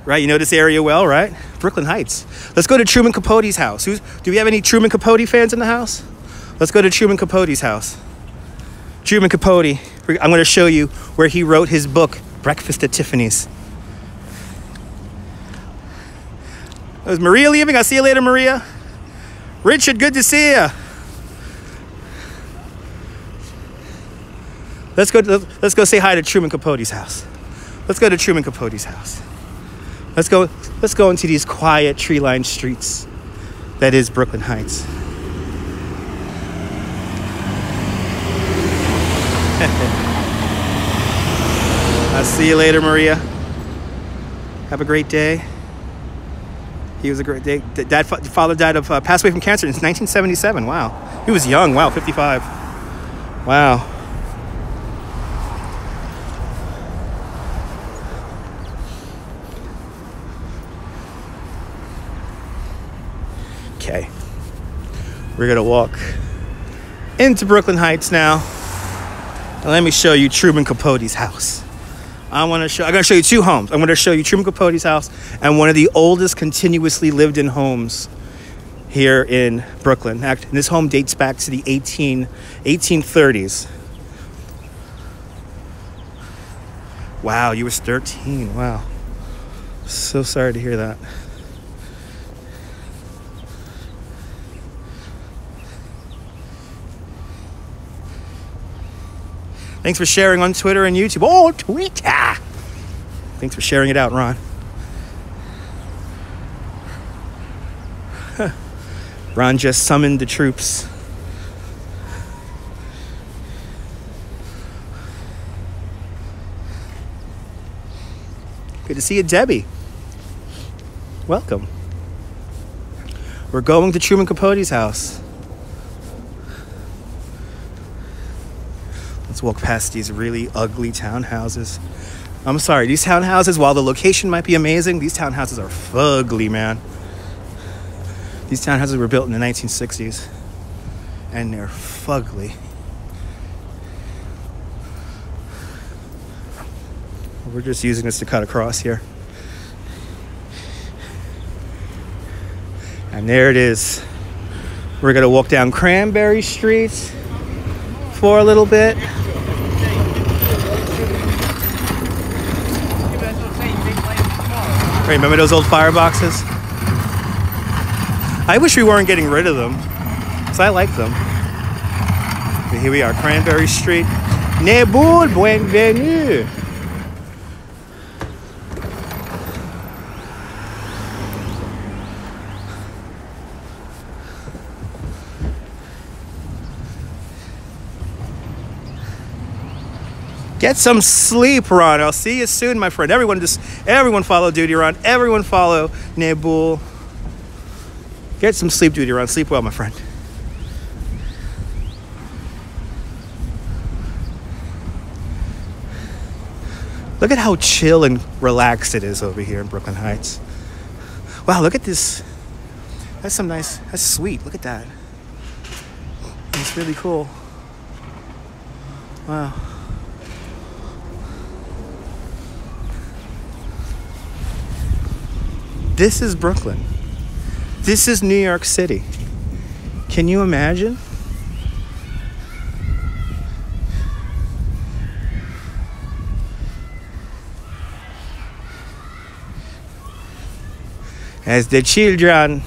Right, you know this area well, right? Brooklyn Heights. Let's go to Truman Capote's house. Do we have any Truman Capote fans in the house? Let's go to Truman Capote's house. Truman Capote, I'm gonna show you where he wrote his book, Breakfast at Tiffany's. Is Maria leaving? I'll see you later, Maria. Richard, good to see you. Let's go say hi to Truman Capote's house. Let's go to Truman Capote's house. Let's go into these quiet tree-lined streets that is Brooklyn Heights. I'll see you later, Maria. Have a great day. He was a great day. Father died of passed away from cancer in 1977. Wow, he was young. Wow, 55. Wow. Okay, we're gonna walk into Brooklyn Heights now. And let me show you Truman Capote's house. I'm gonna show you two homes. I'm gonna show you Truman Capote's house and one of the oldest continuously lived in homes here in Brooklyn. And this home dates back to the 1830s. Wow, you was 13. Wow. So sorry to hear that. Thanks for sharing on Twitter and YouTube. Oh, Twitter! Thanks for sharing it out, Ron. Ron just summoned the troops. Good to see you, Debbie. Welcome. We're going to Truman Capote's house. Let's walk past these really ugly townhouses. I'm sorry, these townhouses, while the location might be amazing, these townhouses are fugly, man. These townhouses were built in the 1960s, and they're fugly. We're just using this to cut across here. And there it is. We're gonna walk down Cranberry Street for a little bit. Remember those old fireboxes? I wish we weren't getting rid of them, because I like them. But here we are, Cranberry Street. Nebul, bienvenue. Get some sleep, Ron. I'll see you soon, my friend. Everyone follow Duty Ron. Everyone follow Nebul. Get some sleep, Duty Ron. Sleep well, my friend. Look at how chill and relaxed it is over here in Brooklyn Heights. Wow, look at this. That's sweet. Look at that. It's really cool. Wow. This is Brooklyn. This is New York City. Can you imagine? As the children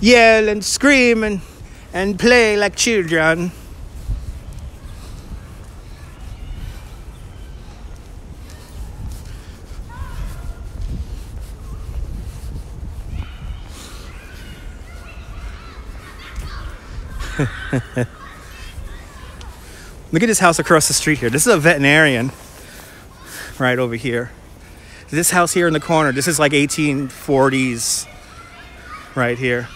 yell and scream and play like children. Look at this house across the street here. This is a veterinarian right over here. This house here in the corner, this is like 1840s right here.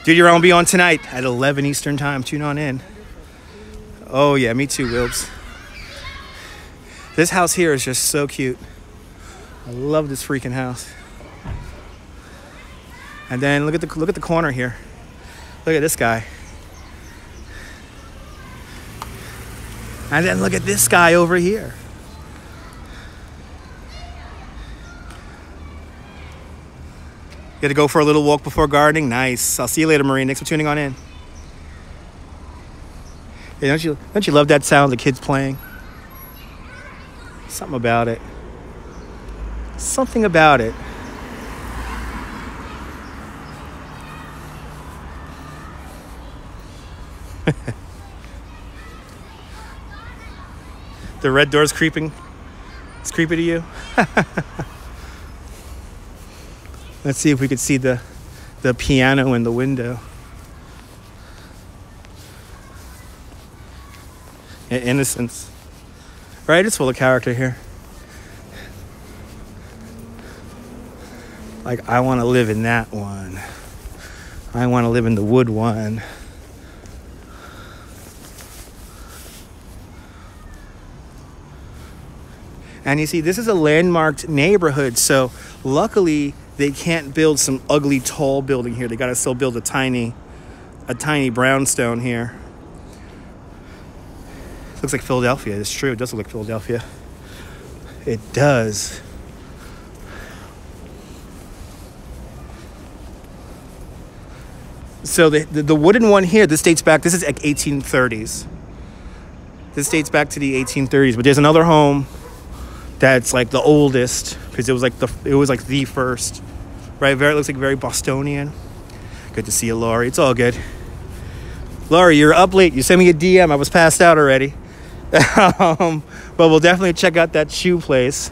Dude, you're on Be On tonight at 11 Eastern time. Tune on in. Oh yeah, me too, Wilbs. This house here is just so cute. I love this freaking house. And then look at the corner here. Look at this guy. And then look at this guy over here. Get to go for a little walk before gardening. Nice. I'll see you later, Marie. Thanks for tuning on in. Hey, don't you love that sound? The kids playing. Something about it. Something about it. The red door's creeping. It's creepy to you. Let's see if we could see the piano in the window. Innocence. Right? It's full of character here. Like, I want to live in that one. I want to live in the wood one. And you see, this is a landmarked neighborhood, so luckily they can't build some ugly tall building here. They gotta still build a tiny brownstone here. Looks like Philadelphia. It's true, it does look like Philadelphia. It does. So the wooden one here, this dates back, this is like 1830s. This dates back to the 1830s, but there's another home that's like the oldest, because it was like the first, right? It looks like very Bostonian. Good to see you, Laurie. It's all good. Laurie, you're up late. You sent me a DM. I was passed out already. But we'll definitely check out that shoe place,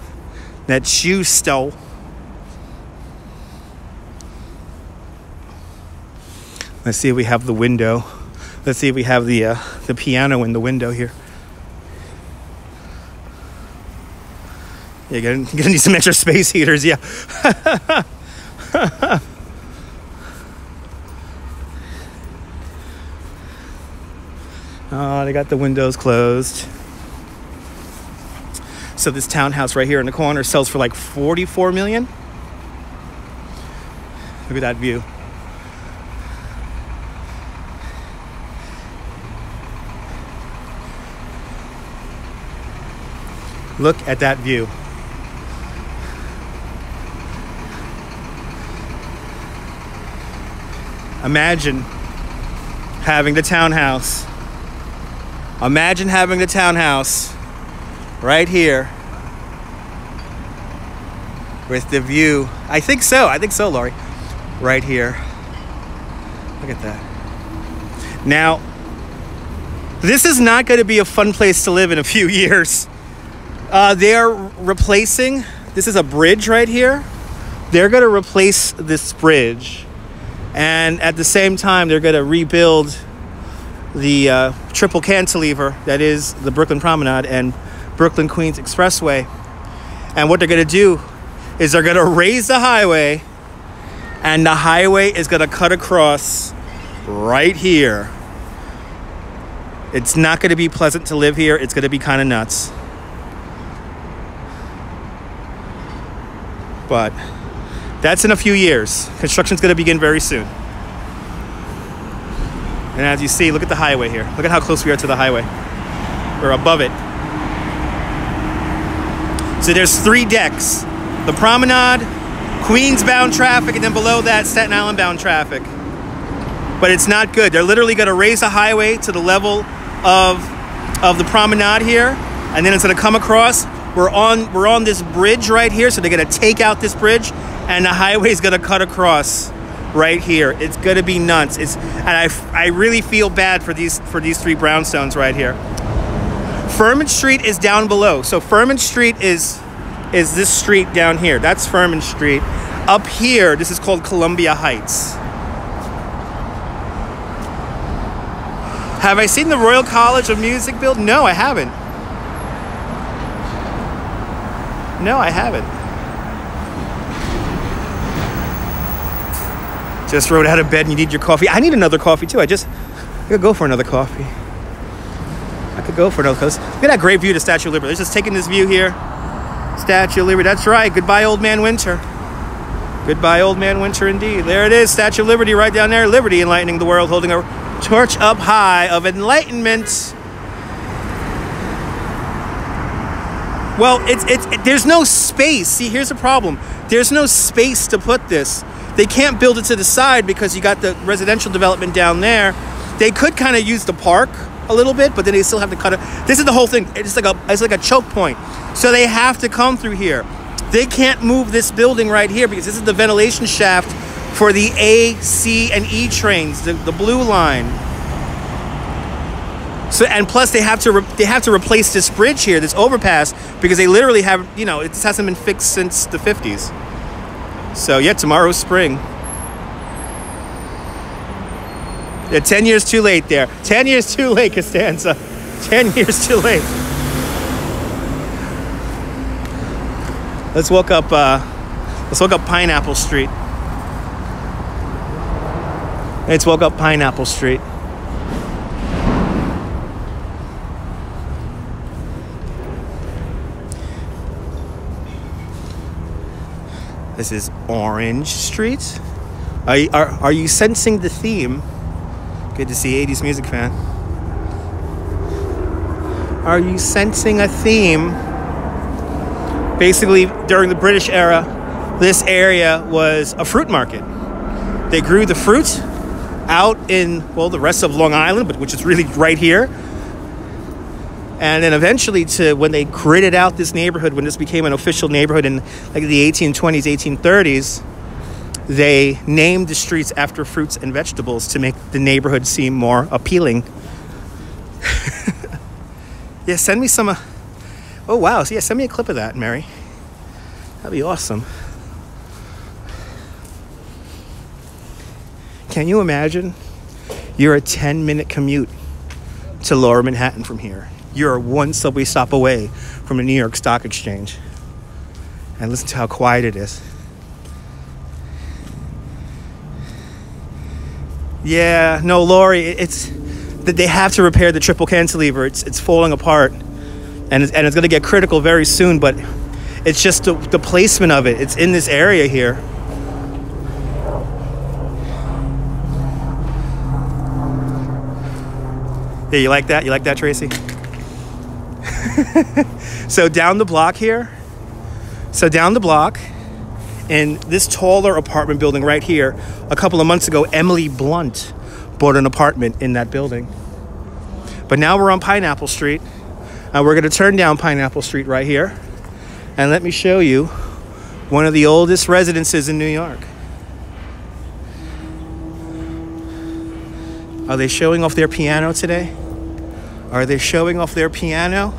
that shoe store. Let's see if we have the window. Let's see if we have the piano in the window here. Yeah, you're gonna need some extra space heaters, yeah. Oh, they got the windows closed. So this townhouse right here in the corner sells for like $44 million. Look at that view. Look at that view. Imagine having the townhouse. Imagine having the townhouse right here with the view. I think so, Laurie. Right here. Look at that. Now, this is not going to be a fun place to live in a few years. They're replacing, this is a bridge right here. They're going to replace this bridge. And at the same time, they're going to rebuild the triple cantilever that is the Brooklyn Promenade and Brooklyn Queens Expressway. And what they're going to do is they're going to raise the highway, and the highway is going to cut across right here. It's not going to be pleasant to live here. It's going to be kind of nuts. But that's in a few years. Construction's going to begin very soon. And as you see, look at the highway here. Look at how close we are to the highway. We're above it. So there's 3 decks. The Promenade, Queens-bound traffic, and then below that, Staten Island-bound traffic. But it's not good. They're literally going to raise the highway to the level of the Promenade here, and then it's going to come across. We're on this bridge right here, so they're going to take out this bridge, and the highway is going to cut across right here. It's going to be nuts. I really feel bad for these 3 brownstones right here. Furman Street is down below. So Furman Street is this street down here. That's Furman Street. Up here, this is called Columbia Heights. Have I seen the Royal College of Music build? No, I haven't. No, I haven't. Just rode out of bed and you need your coffee. I need another coffee too. I could go for another coffee. I could go for another coffee. Look at that great view of the Statue of Liberty. Let's just taking this view here. Statue of Liberty. That's right. Goodbye, Old Man Winter. Goodbye, Old Man Winter indeed. There it is. Statue of Liberty right down there. Liberty enlightening the world, holding a torch up high of enlightenment. Well, there's no space. See, here's the problem. There's no space to put this. They can't build it to the side because you got the residential development down there. They could kind of use the park a little bit, but then they still have to cut it. This is the whole thing. It's like a choke point. So they have to come through here. They can't move this building right here because this is the ventilation shaft for the A, C, and E trains, the blue line. So, and plus they have to replace this bridge here, this overpass, because they literally have, it just hasn't been fixed since the 50s. So yeah, tomorrow's spring. Yeah, 10 years too late there. 10 years too late, Costanza. 10 years too late. Let's walk up Pineapple Street. Let's walk up Pineapple Street. This is Orange Street. Are you sensing the theme? Good to see 80s music fan. Are you sensing a theme? Basically, during the British era, this area was a fruit market. They grew the fruit out in, well, the rest of Long Island, but which is really right here. And then eventually when they gridded out this neighborhood, when this became an official neighborhood in like the 1820s, 1830s, they named the streets after fruits and vegetables to make the neighborhood seem more appealing. Yeah, send me some, oh wow, so yeah, send me a clip of that, Mary. That'd be awesome. Can you imagine? You're a 10-minute commute to Lower Manhattan from here. You're 1 subway stop away from the New York Stock Exchange. And listen to how quiet it is. Yeah, no, Lori, it's that they have to repair the triple cantilever. It's falling apart. And it's going to get critical very soon, but it's just the placement of it. It's in this area here. Yeah, you like that? You like that, Tracy? So down the block here, in this taller apartment building right here, a couple of months ago, Emily Blunt bought an apartment in that building. But now we're on Pineapple Street, and we're going to turn down Pineapple Street right here, and let me show you one of the oldest residences in New York. Are they showing off their piano today? Are they showing off their piano?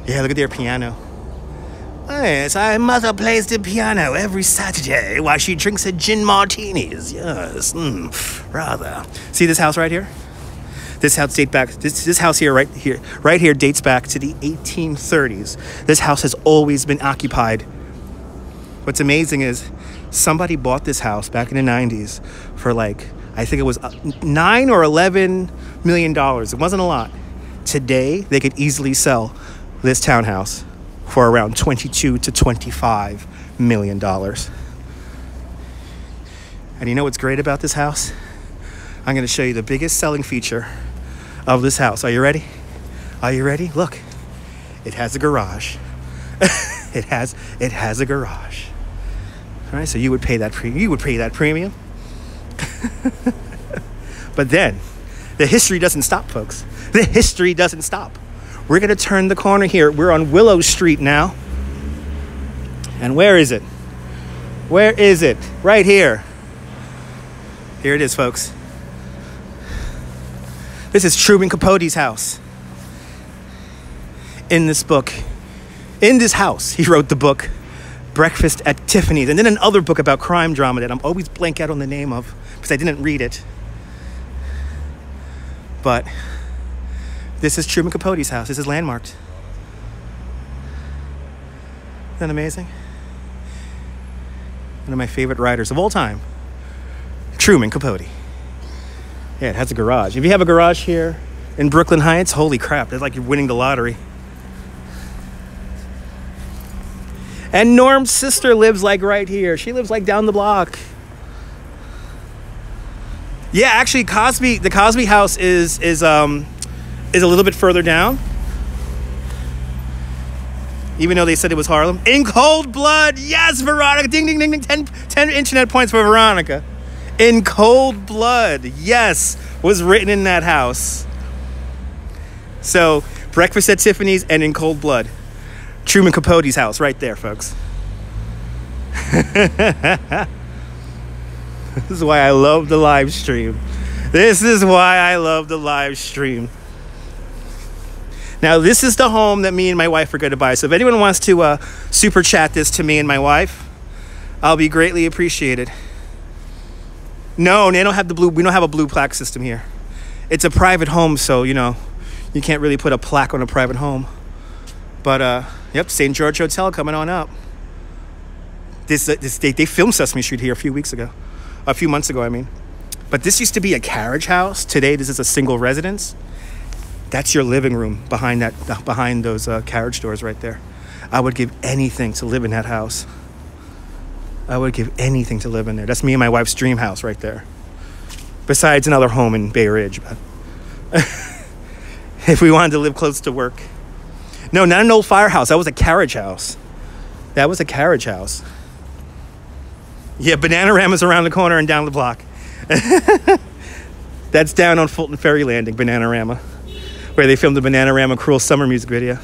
Yeah, look at their piano. Yes, my mother plays the piano every Saturday while she drinks her gin martinis. Yes, rather. See this house right here? This house dates back. This house here, right here, dates back to the 1830s. This house has always been occupied. What's amazing is somebody bought this house back in the 90s for like, I think it was $9 or $11 million. It wasn't a lot. Today, they could easily sell this townhouse for around $22 to $25 million. And you know what's great about this house? I'm going to show you the biggest selling feature of this house. Are you ready? Are you ready? Look, it has a garage. It It has a garage. All right, so you would pay that premium. But then, the history doesn't stop, folks. The history doesn't stop. We're gonna turn the corner here. We're on Willow Street now. And where is it? Where is it? Right here. Here it is, folks. This is Truman Capote's house. In this book, in this house, he wrote the book Breakfast at Tiffany's, and then another book about crime drama that I'm always blank out on the name of because I didn't read it. But this is Truman Capote's house. This is landmarked. Isn't that amazing? One of my favorite writers of all time, Truman Capote. Yeah, it has a garage. If you have a garage here in Brooklyn Heights, holy crap, it's like you're winning the lottery. And Norm's sister lives like right here. She lives like down the block. Yeah, actually, the Cosby house is a little bit further down. Even though they said it was Harlem. In Cold Blood, yes, Veronica. Ding, ding, ding, ding. 10 internet points for Veronica. In Cold Blood, yes, was written in that house. So, Breakfast at Tiffany's and In Cold Blood. Truman Capote's house, right there, folks. This is why I love the live stream. This is why I love the live stream. Now, this is the home that me and my wife are going to buy. So if anyone wants to super chat this to me and my wife, I'll be greatly appreciated. No, they don't have the blue. We don't have a blue plaque system here. It's a private home, so, you know, you can't really put a plaque on a private home. But, yep, St. George Hotel coming on up. They filmed Sesame Street here a few months ago, I mean. But this used to be a carriage house. Today, this is a single residence. That's your living room behind those carriage doors right there. I would give anything to live in that house. I would give anything to live in there. That's me and my wife's dream house right there. Besides another home in Bay Ridge. But if we wanted to live close to work. No, not an old firehouse. That was a carriage house. That was a carriage house. Yeah, Bananarama's around the corner and down the block. That's down on Fulton Ferry Landing, Bananarama, where they filmed the Bananarama Cruel Summer music video.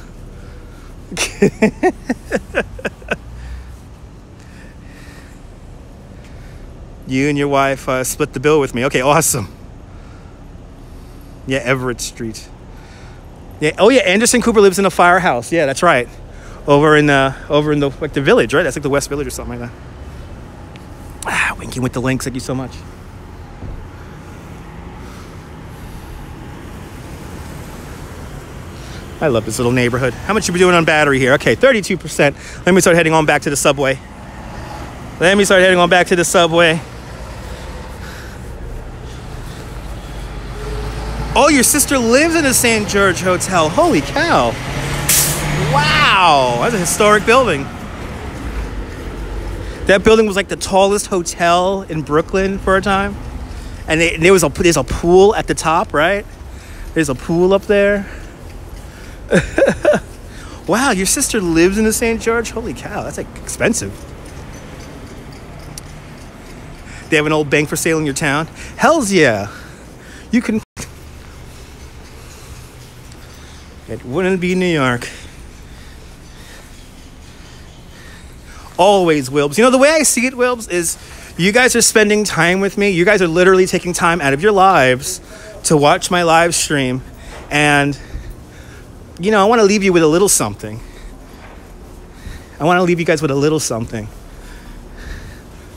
You and your wife split the bill with me. Okay, awesome. Yeah, Everett Street. Yeah. Oh yeah, Anderson Cooper lives in a firehouse. Yeah, that's right. Over in the like the village, right? That's like the West Village or something like that. Ah, winking with the links. Thank you so much. I love this little neighborhood. How much are we doing on battery here? Okay, 32%. Let me start heading on back to the subway. Oh, your sister lives in the St. George Hotel. Holy cow. Wow, that's a historic building. That building was like the tallest hotel in Brooklyn for a time. And there's a pool at the top, right? There's a pool up there. Wow, your sister lives in the St. George? Holy cow, that's like expensive. They have an old bank for sale in your town? Hells yeah. You can... It wouldn't be New York. Always, Wilbs. You know, the way I see it, Wilbs, is you guys are spending time with me. You guys are literally taking time out of your lives to watch my live stream. And, you know, I want to leave you with a little something. I want to leave you guys with a little something.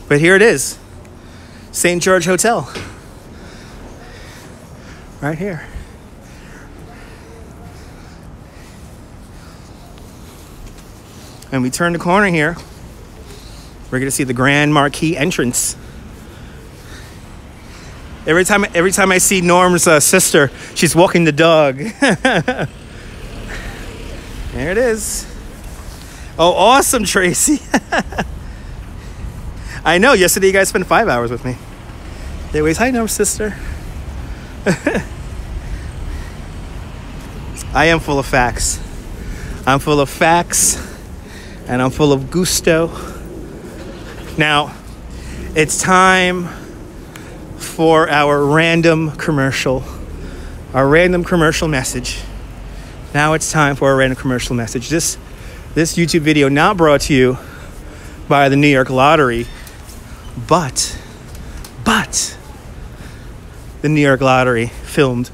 But here it is. St. George Hotel. Right here. And we turn the corner here. We're going to see the Grand Marquis entrance. Every time I see Norm's sister, she's walking the dog. There it is. Oh, awesome, Tracy. I know, yesterday you guys spent 5 hours with me. Anyways, hi, Norm's sister. I am full of facts. I'm full of facts, and I'm full of gusto. Now, it's time for our random commercial message. Now it's time for a random commercial message. This YouTube video not brought to you by the New York Lottery, but the New York Lottery filmed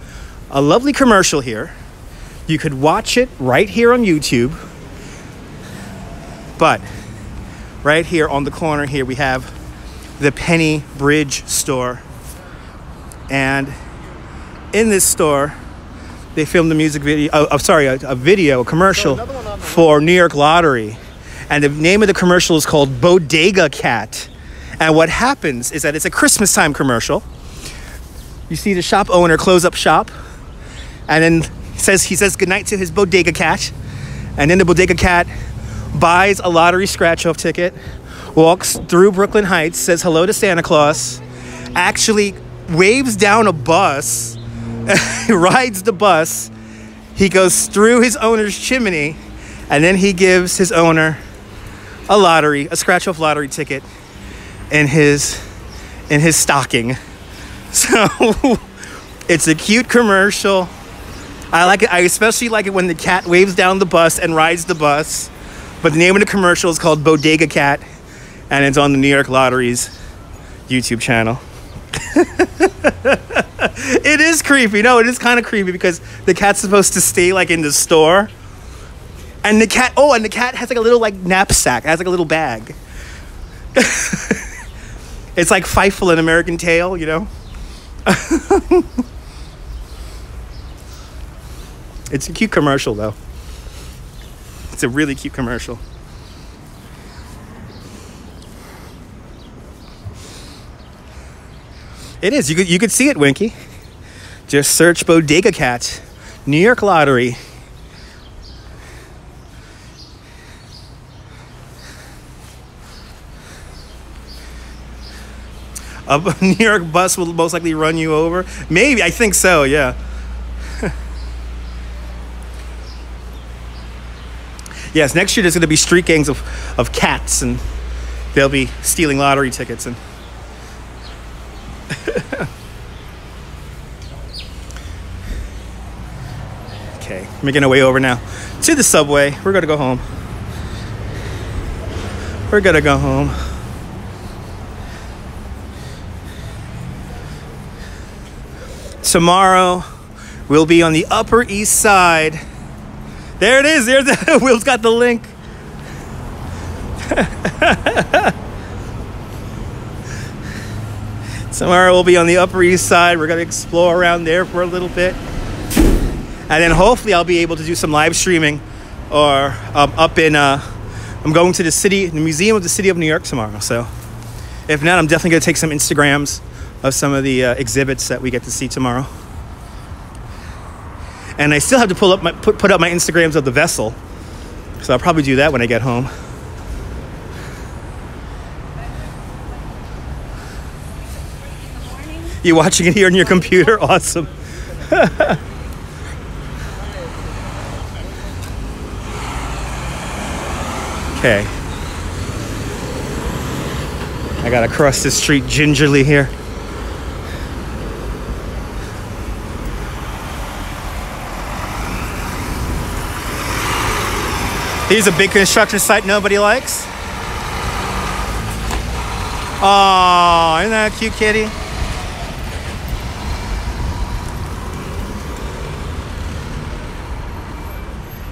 a lovely commercial here. You could watch it right here on YouTube, but right here on the corner here we have the Penny Bridge store, and in this store they filmed a music video, a commercial for New York Lottery, and the name of the commercial is called Bodega Cat. And what happens is that it's a Christmas time commercial. You see the shop owner close up shop, and then he says goodnight to his Bodega Cat, and then the Bodega Cat buys a lottery scratch-off ticket, walks through Brooklyn Heights, says hello to Santa Claus, actually waves down a bus, rides the bus, he goes through his owner's chimney, and then he gives his owner a scratch-off lottery ticket in his stocking. So it's a cute commercial. I like it. I especially like it when the cat waves down the bus and rides the bus. But the name of the commercial is called Bodega Cat, and it's on the New York Lottery's YouTube channel. It is creepy. No, it is kind of creepy because the cat's supposed to stay like in the store, and the cat has like a little like knapsack. It has like a little bag. It's like Fievel in American Tail, you know. It's a cute commercial though. It's a really cute commercial. It is. You could see it, Winky. Just search Bodega Cat, New York Lottery. A New York bus will most likely run you over. Maybe. I think so, yeah. Yes, next year there's going to be street gangs of cats, and they'll be stealing lottery tickets. And okay, making our way over now to the subway. We're going to go home. We're going to go home. Tomorrow, we'll be on the Upper East Side. There it is. There's Will's got the link. Tomorrow we'll be on the Upper East Side. We're going to explore around there for a little bit. And then hopefully I'll be able to do some live streaming or up in... I'm going to the Museum of the City of New York tomorrow. So if not, I'm definitely going to take some Instagrams of some of the exhibits that we get to see tomorrow. And I still have to put up my Instagrams of the vessel. So I'll probably do that when I get home. You watching it here on your computer? Awesome. Okay. I gotta cross this street gingerly here. Here's a big construction site nobody likes. Oh, isn't that a cute kitty?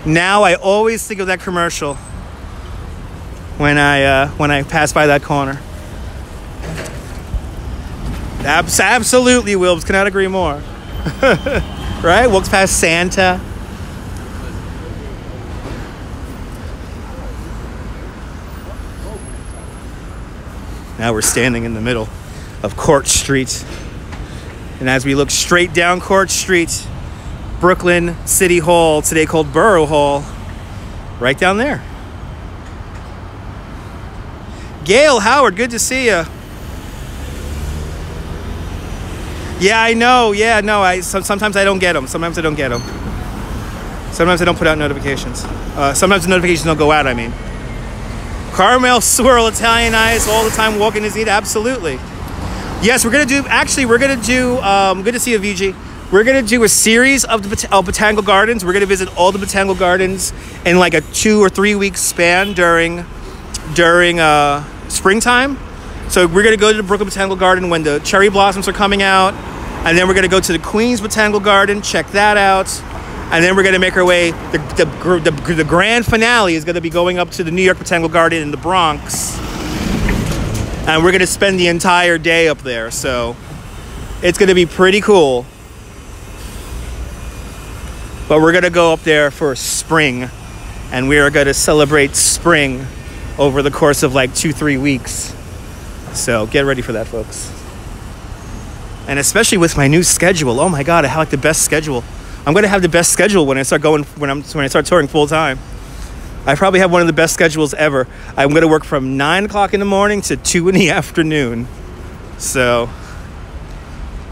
Now I always think of that commercial when I pass by that corner. Absolutely, Wilbs. Cannot agree more. Right? Walks past Santa. Now we're standing in the middle of Court Street. And as we look straight down Court Street, Brooklyn City Hall, today called Borough Hall, right down there. Gail Howard, good to see you. Yeah, I know. Yeah, no. Sometimes I don't get them. Sometimes I don't get them. Sometimes I don't put out notifications. Sometimes the notifications don't go out, I mean. Caramel swirl, Italian ice, all the time walking his eat. Absolutely. Yes, we're gonna do. Actually, we're gonna do. Good to see you, VG. We're gonna do a series of the botanical gardens. We're gonna visit all the botanical gardens in like a 2 or 3 week span during springtime. So we're gonna go to the Brooklyn Botanical Garden when the cherry blossoms are coming out, and then we're gonna go to the Queens Botanical Garden, check that out, and then we're gonna make our way. The grand finale is gonna be going up to the New York Botanical Garden in the Bronx, and we're gonna spend the entire day up there. So it's gonna be pretty cool. But we're gonna go up there for spring, and we are gonna celebrate spring over the course of like 2-3 weeks. So get ready for that, folks. And especially with my new schedule. Oh my God, I have like the best schedule. I'm gonna have the best schedule when I start touring full time. I probably have one of the best schedules ever. I'm gonna work from 9 o'clock in the morning to 2 in the afternoon. So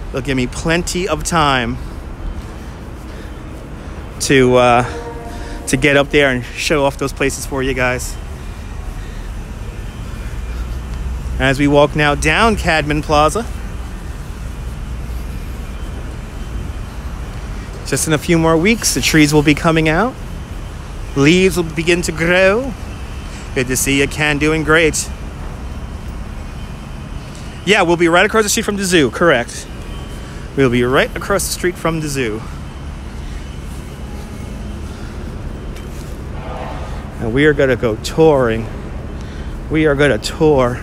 it'll give me plenty of time to get up there and show off those places for you guys. As we walk now down Cadman Plaza. Just in a few more weeks, the trees will be coming out. Leaves will begin to grow. Good to see you, Ken. Doing great. Yeah, we'll be right across the street from the zoo. Correct. We'll be right across the street from the zoo. And we are going to go touring. We are going to tour.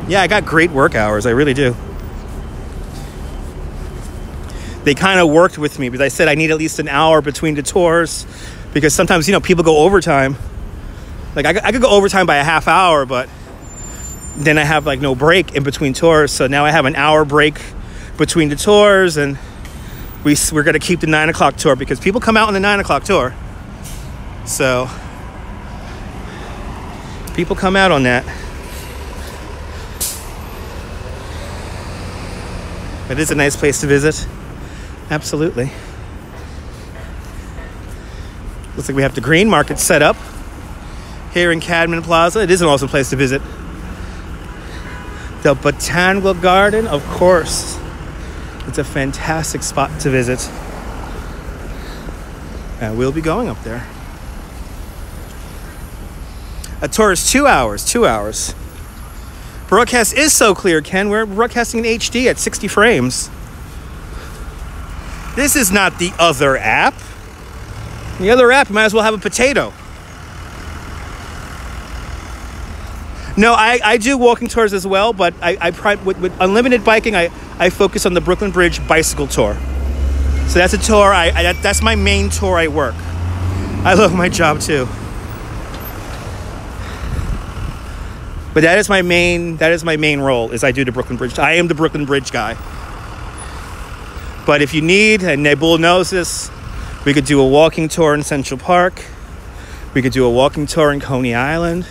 Yeah, I got great work hours. I really do. They kind of worked with me because I said I need at least an hour between the tours, because sometimes, you know, people go overtime. Like I could go overtime by a half hour, but then I have like no break in between tours. So now I have an hour break between the tours, and we're going to keep the 9 o'clock tour because people come out on the 9 o'clock tour. So people come out on that. It is a nice place to visit. Absolutely. Looks like we have the Green Market set up here in Cadman Plaza. It is an awesome place to visit. The Botanical Garden, of course. It's a fantastic spot to visit. And we'll be going up there. A tour is 2 hours. 2 hours. Broadcast is so clear, Ken. We're broadcasting in HD at 60 frames. This is not the other app. The other app, you might as well have a potato. No, I do walking tours as well, but with unlimited biking, I focus on the Brooklyn Bridge bicycle tour. So that's a tour. That's my main tour I work. I love my job too. But that is my main role, is I do the Brooklyn Bridge. I am the Brooklyn Bridge guy. But if you need, and Nabul knows this, we could do a walking tour in Central Park. We could do a walking tour in Coney Island.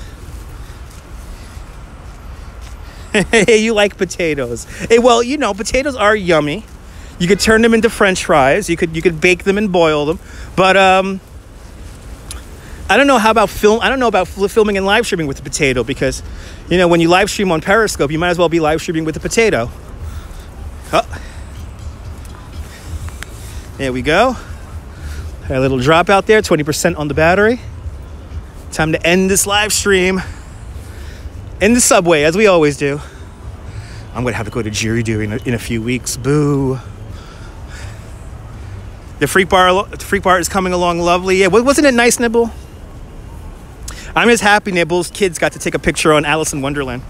You like potatoes. Well, you know, potatoes are yummy. You could turn them into French fries. You could bake them and boil them. But I don't know about filming and live streaming with the potato, because, you know, when you live stream on Periscope, you might as well be live streaming with the potato. Oh. There we go. A little drop out there, 20% on the battery. Time to end this live stream in the subway, as we always do. I'm going to have to go to Jiridu in a few weeks. Boo. The Freak Bar is coming along lovely. Yeah, wasn't it nice, Nibble? I'm just happy Nibble's kids got to take a picture on Alice in Wonderland.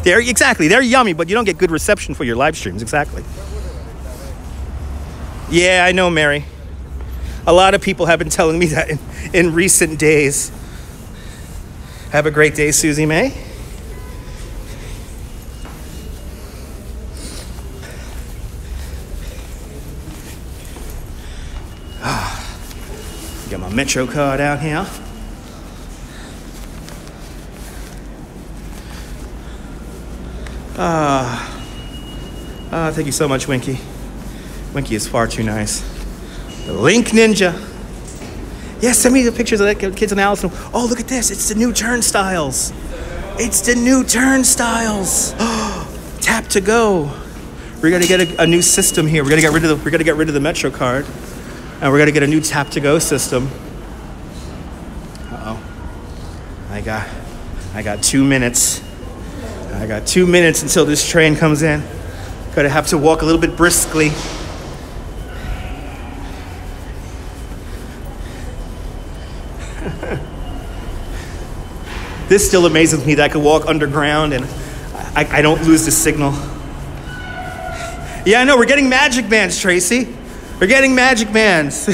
They're yummy, but you don't get good reception for your live streams. Exactly. Yeah, I know, Mary. A lot of people have been telling me that in recent days. Have a great day, Susie May. Got my Metro card out here. Thank you so much, Winky. Winky is far too nice. The Link Ninja. Yeah, send me the pictures of that kids on Allison. Oh, look at this. It's the new turnstiles. It's the new turnstiles. Tap to go. We're gonna get a new system here. We're gonna get rid of the Metro card, and we're gonna get a new tap to go system. Uh-oh. I got 2 minutes. I got 2 minutes until this train comes in. Gonna have to walk a little bit briskly. This still amazes me that I could walk underground and I don't lose the signal. Yeah, I know, we're getting magic bands, Tracy. We're getting magic bands.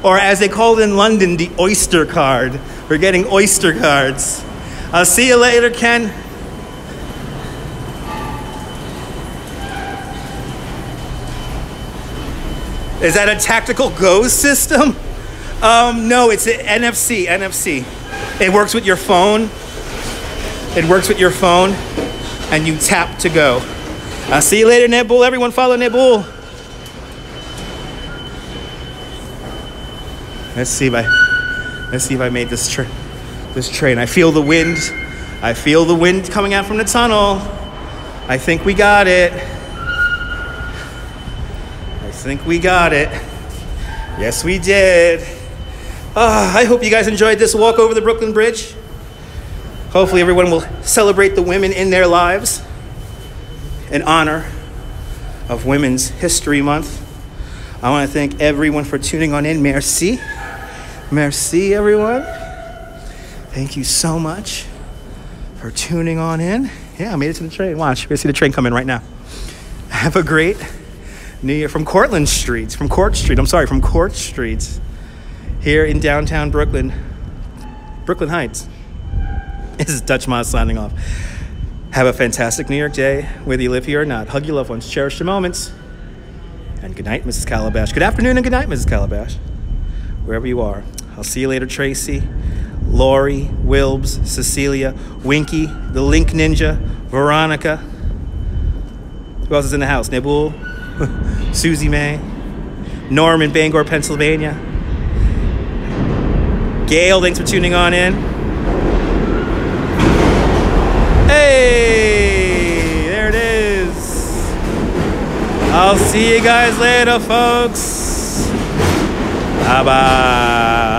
Or as they call it in London, the Oyster card. We're getting Oyster cards. I'll see you later, Ken. Is that a tactical go system? No, it's an NFC. It works with your phone. And you tap to go. I'll see you later, Nebul. Everyone follow Nebul. Let's see if I made this train. I feel the wind. I feel the wind coming out from the tunnel. I think we got it. Yes, we did. I hope you guys enjoyed this walk over the Brooklyn Bridge. Hopefully everyone will celebrate the women in their lives in honor of Women's History Month. I want to thank everyone for tuning on in. Merci. Merci, everyone. Thank you so much for tuning on in. Yeah, I made it to the train. Watch, you're going to see the train come in right now. Have a great New Year from Court Street, here in downtown Brooklyn Heights. This is Dutch Moss signing off. Have a fantastic New York Day, whether you live here or not. Hug your loved ones, cherish your moments. And good night, Mrs. Calabash. Good afternoon and good night, Mrs. Calabash. Wherever you are. I'll see you later, Tracy, Lori, Wilbs, Cecilia, Winky, the Link Ninja, Veronica. Who else is in the house? Nebul, Susie May, Norm in Bangor, Pennsylvania. Gail, thanks for tuning on in. Hey, there it is. I'll see you guys later, folks. Bye-bye.